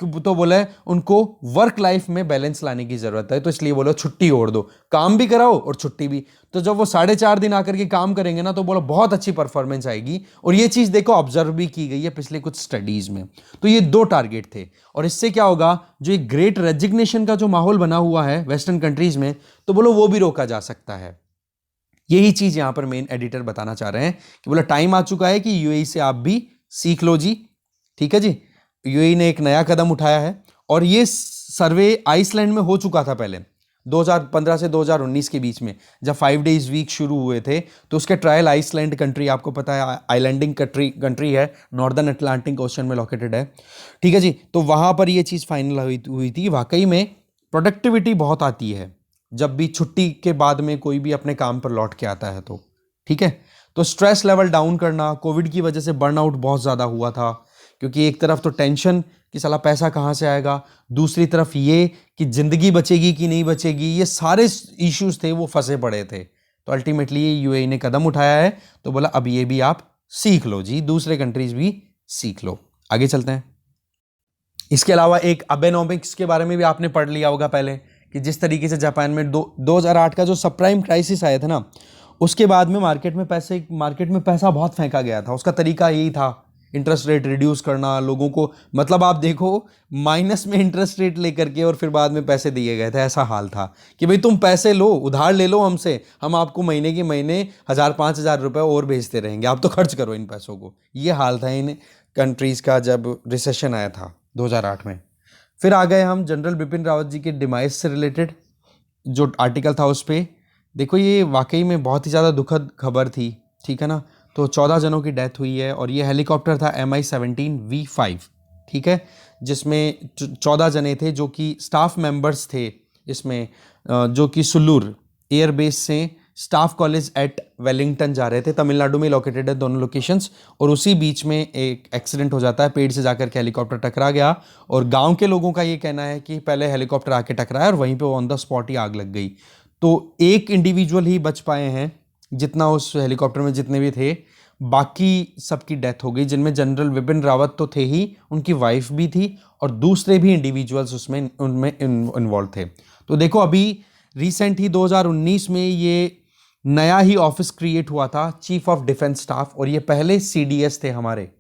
तो बोला उनको वर्क लाइफ में बैलेंस लाने की जरूरत है, तो इसलिए बोलो छुट्टी ओढ़ दो, काम भी कराओ और छुट्टी भी। तो जब वो 4.5 दिन आकर के काम करेंगे ना, तो बोलो बहुत अच्छी परफॉर्मेंस आएगी। और ये चीज देखो ऑब्जर्व भी की गई है पिछले कुछ स्टडीज में। तो ये 2 टारगेट थे, और इससे क्या होगा, जो एक ग्रेट रेजिग्नेशन का जो माहौल बना हुआ है वेस्टर्न कंट्रीज में, तो बोलो वो भी रोका जा सकता है। यही चीज यहां पर मेन एडिटर बताना चाह रहे हैं कि बोला टाइम आ चुका है कि यूएई से आप भी सीख लो जी। ठीक है जी, यूएई ने एक नया कदम उठाया है, और ये सर्वे आइसलैंड में हो चुका था पहले 2015 से 2019 के बीच में, जब 5 डेज वीक शुरू हुए थे। तो उसके ट्रायल आइसलैंड कंट्री, आपको पता है आइलैंडिंग कंट्री है, नॉर्दर्न अटलांटिक ओशन में लोकेटेड है। ठीक है जी, तो वहां पर ये चीज़ फाइनल हुई थी। वाकई में प्रोडक्टिविटी बहुत आती है जब भी छुट्टी के बाद में कोई भी अपने काम पर लौट के आता है तो। ठीक है, तो स्ट्रेस लेवल डाउन करना, कोविड की वजह से बर्नआउट बहुत ज़्यादा हुआ था, क्योंकि एक तरफ तो टेंशन कि साला पैसा कहाँ से आएगा, दूसरी तरफ ये कि ज़िंदगी बचेगी कि नहीं बचेगी, ये सारे इश्यूज थे वो फंसे पड़े थे। तो अल्टीमेटली यूएई ने कदम उठाया है, तो बोला अब ये भी आप सीख लो जी, दूसरे कंट्रीज भी सीख लो। आगे चलते हैं। इसके अलावा एक अबेनॉमिक्स के बारे में भी आपने पढ़ लिया होगा पहले, कि जिस तरीके से जापान में 2008 का जो सबप्राइम क्राइसिस आया था ना, उसके बाद में मार्केट में पैसा बहुत फेंका गया था। उसका तरीका यही था, इंटरेस्ट रेट रिड्यूस करना, लोगों को, मतलब आप देखो माइनस में इंटरेस्ट रेट लेकर के और फिर बाद में पैसे दिए गए थे। ऐसा हाल था कि भाई तुम पैसे लो, उधार ले लो हमसे, हम आपको महीने के महीने 1,000-5,000 रुपये और भेजते रहेंगे, आप तो खर्च करो इन पैसों को। ये हाल था इन कंट्रीज़ का जब रिसेशन आया था 2008 में। फिर आ गए हम जनरल बिपिन रावत जी के डिमाइस से रिलेटेड जो आर्टिकल था उस पर। देखो ये वाकई में बहुत ही ज़्यादा दुखद खबर थी। ठीक है ना, तो 14 जनों की डेथ हुई है, और ये हेलीकॉप्टर था MI-17V5। ठीक है, जिसमें 14 जने थे जो कि स्टाफ मेंबर्स थे इसमें, जो कि सुल्लूर एयरबेस से स्टाफ कॉलेज एट वेलिंगटन जा रहे थे। तमिलनाडु में लोकेटेड है दोनों लोकेशंस। और उसी बीच में एक एक्सीडेंट हो जाता है, पेड़ से जाकर के हेलीकॉप्टर टकरा गया, और गांव के लोगों का ये कहना है कि पहले हेलीकॉप्टर आके टकराया और वहीं पे ऑन द स्पॉट ही आग लग गई। तो एक इंडिविजुअल ही बच पाए हैं जितना उस हेलीकॉप्टर में जितने भी थे, बाकी सबकी डेथ हो गई, जिनमें जनरल विपिन रावत तो थे ही, उनकी वाइफ भी थी, और दूसरे भी इंडिविजुअल्स उनमें इन्वॉल्व थे। तो देखो अभी रिसेंट ही 2019 में ये नया ही ऑफिस क्रिएट हुआ था, चीफ ऑफ डिफेंस स्टाफ, और ये पहले CDS थे हमारे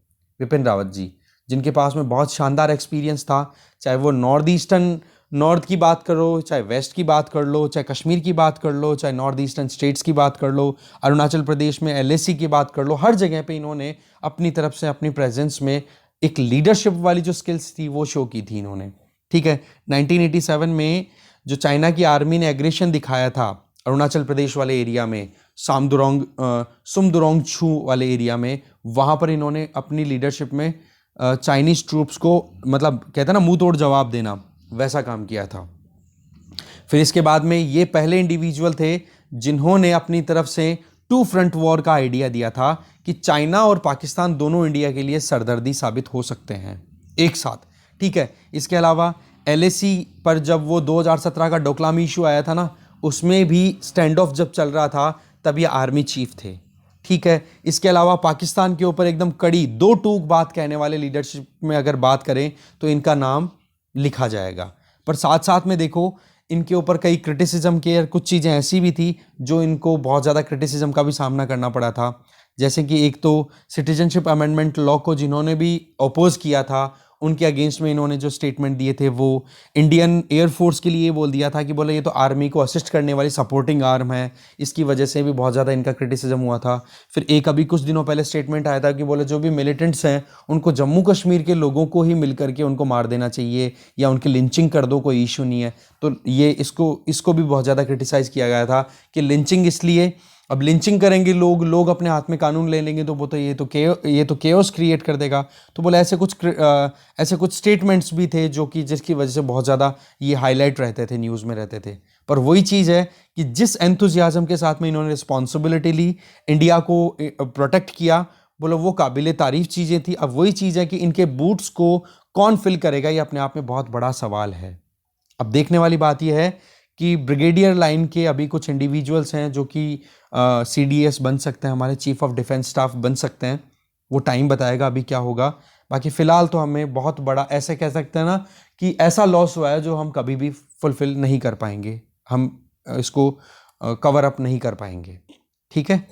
विपिन रावत जी, जिनके पास में बहुत शानदार एक्सपीरियंस था। चाहे वो नॉर्थ की बात करो, चाहे वेस्ट की बात कर लो, चाहे कश्मीर की बात कर लो, चाहे नॉर्थ ईस्टर्न स्टेट्स की बात कर लो, अरुणाचल प्रदेश में LAC की बात कर लो, हर जगह पे इन्होंने अपनी तरफ से अपनी प्रेजेंस में एक लीडरशिप वाली जो स्किल्स थी वो शो की थी इन्होंने। ठीक है, 1987 में जो चाइना की आर्मी ने एग्रेशन दिखाया था अरुणाचल प्रदेश वाले एरिया में, सुमदुरोंग छू वाले एरिया में, वहाँ पर इन्होंने अपनी लीडरशिप में चाइनीज ट्रूप्स को, मतलब कहते हैं ना मुंह तोड़ जवाब देना, वैसा काम किया था। फिर इसके बाद में ये पहले इंडिविजुअल थे जिन्होंने अपनी तरफ से 2 फ्रंट वॉर का आइडिया दिया था कि चाइना और पाकिस्तान दोनों इंडिया के लिए सरदर्दी साबित हो सकते हैं एक साथ। ठीक है, इसके अलावा LAC पर जब वो 2017 का डोकलाम इशू आया था ना, उसमें भी स्टैंड ऑफ जब चल रहा था तब ये आर्मी चीफ थे। ठीक है, इसके अलावा पाकिस्तान के ऊपर एकदम कड़ी 2 टूक बात कहने वाले लीडरशिप में अगर बात करें तो इनका नाम लिखा जाएगा। पर साथ साथ में देखो इनके ऊपर कई क्रिटिसिज्म के कुछ चीज़ें ऐसी भी थी जो इनको बहुत ज़्यादा क्रिटिसिज्म का भी सामना करना पड़ा था। जैसे कि एक तो सिटीजनशिप अमेंडमेंट लॉ को जिन्होंने भी अपोज किया था, उनके अगेंस्ट में इन्होंने जो स्टेटमेंट दिए थे वो इंडियन एयरफोर्स के लिए बोल दिया था कि बोले ये तो आर्मी को असिस्ट करने वाली सपोर्टिंग आर्म है, इसकी वजह से भी बहुत ज़्यादा इनका क्रिटिसिज्म हुआ था। फिर एक अभी कुछ दिनों पहले स्टेटमेंट आया था कि बोले जो भी मिलिटेंट्स हैं उनको जम्मू कश्मीर के लोगों को ही मिल करके उनको मार देना चाहिए या उनकी लिंचिंग कर दो, कोई इशू नहीं है। तो तो ये इसको भी बहुत ज़्यादा क्रिटिसाइज़ किया गया था कि लिंचिंग इसलिए, अब लिंचिंग करेंगे लोग अपने हाथ में कानून ले लेंगे तो वो तो ये तो केओस क्रिएट कर देगा। तो बोला ऐसे कुछ स्टेटमेंट्स भी थे जो कि जिसकी वजह से बहुत ज़्यादा ये हाईलाइट रहते थे, न्यूज़ में रहते थे। पर वही चीज़ है कि जिस एंथुजियाज्म के साथ में इन्होंने रिस्पॉन्सिबिलिटी ली, इंडिया को प्रोटेक्ट किया, बोलो वो काबिले तारीफ चीज़ें थी। अब वही चीज़ है कि इनके बूट्स को कौन फिल करेगा, ये अपने आप में बहुत बड़ा सवाल है। अब देखने वाली बात यह है कि ब्रिगेडियर लाइन के अभी कुछ इंडिविजुअल्स हैं जो कि CDS बन सकते हैं, हमारे चीफ ऑफ डिफेंस स्टाफ बन सकते हैं। वो टाइम बताएगा अभी क्या होगा। बाकी फ़िलहाल तो हमें बहुत बड़ा, ऐसे कह सकते हैं ना कि ऐसा लॉस हुआ है जो हम कभी भी फुलफ़िल नहीं कर पाएंगे, हम इसको कवर अप नहीं कर पाएंगे। ठीक है।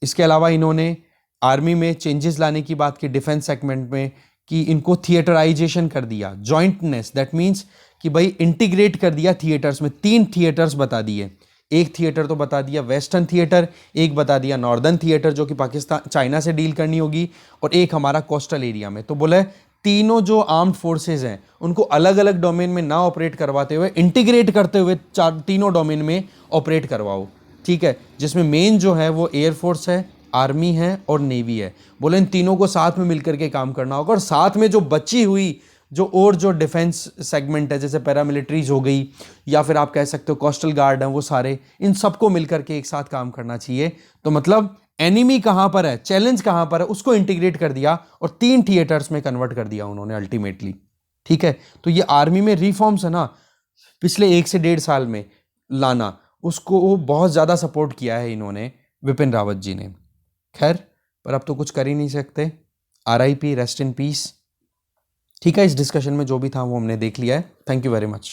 इसके अलावा इन्होंने आर्मी में चेंजेस लाने की बात की, डिफेंस सेगमेंट में, कि इनको थिएटराइजेशन कर दिया, जॉइंटनेस, दैट मीन्स कि भाई इंटीग्रेट कर दिया थिएटर्स में। 3 थिएटर्स बता दिए, एक थिएटर तो बता दिया वेस्टर्न थिएटर, एक बता दिया नॉर्दर्न थिएटर जो कि पाकिस्तान चाइना से डील करनी होगी, और एक हमारा कोस्टल एरिया में। तो बोले तीनों जो आर्म्ड फोर्सेज हैं उनको अलग अलग डोमेन में ना ऑपरेट करवाते हुए इंटीग्रेट करते हुए तीनों डोमेन में ऑपरेट करवाओ। ठीक है, जिसमें मेन जो है वो एयरफोर्स है, आर्मी है और नेवी है। बोले इन तीनों को साथ में मिलकर के काम करना होगा, और साथ में जो बची हुई जो डिफेंस सेगमेंट है, जैसे पैरामिलिट्रीज हो गई या फिर आप कह सकते हो कोस्टल गार्ड हैं, वो सारे, इन सबको मिलकर के एक साथ काम करना चाहिए। तो मतलब एनिमी कहां पर है, चैलेंज कहां पर है, उसको इंटीग्रेट कर दिया और 3 थिएटर्स में कन्वर्ट कर दिया उन्होंने अल्टीमेटली। ठीक है, तो ये आर्मी में रिफॉर्म्स है ना, पिछले 1 से 1.5 साल में लाना, उसको वो बहुत ज़्यादा सपोर्ट किया है इन्होंने, विपिन रावत जी ने। खैर, पर अब तो कुछ कर ही नहीं सकते। RIP, rest in peace. ठीक है, इस डिस्कशन में जो भी था वो हमने देख लिया है। Thank you very much.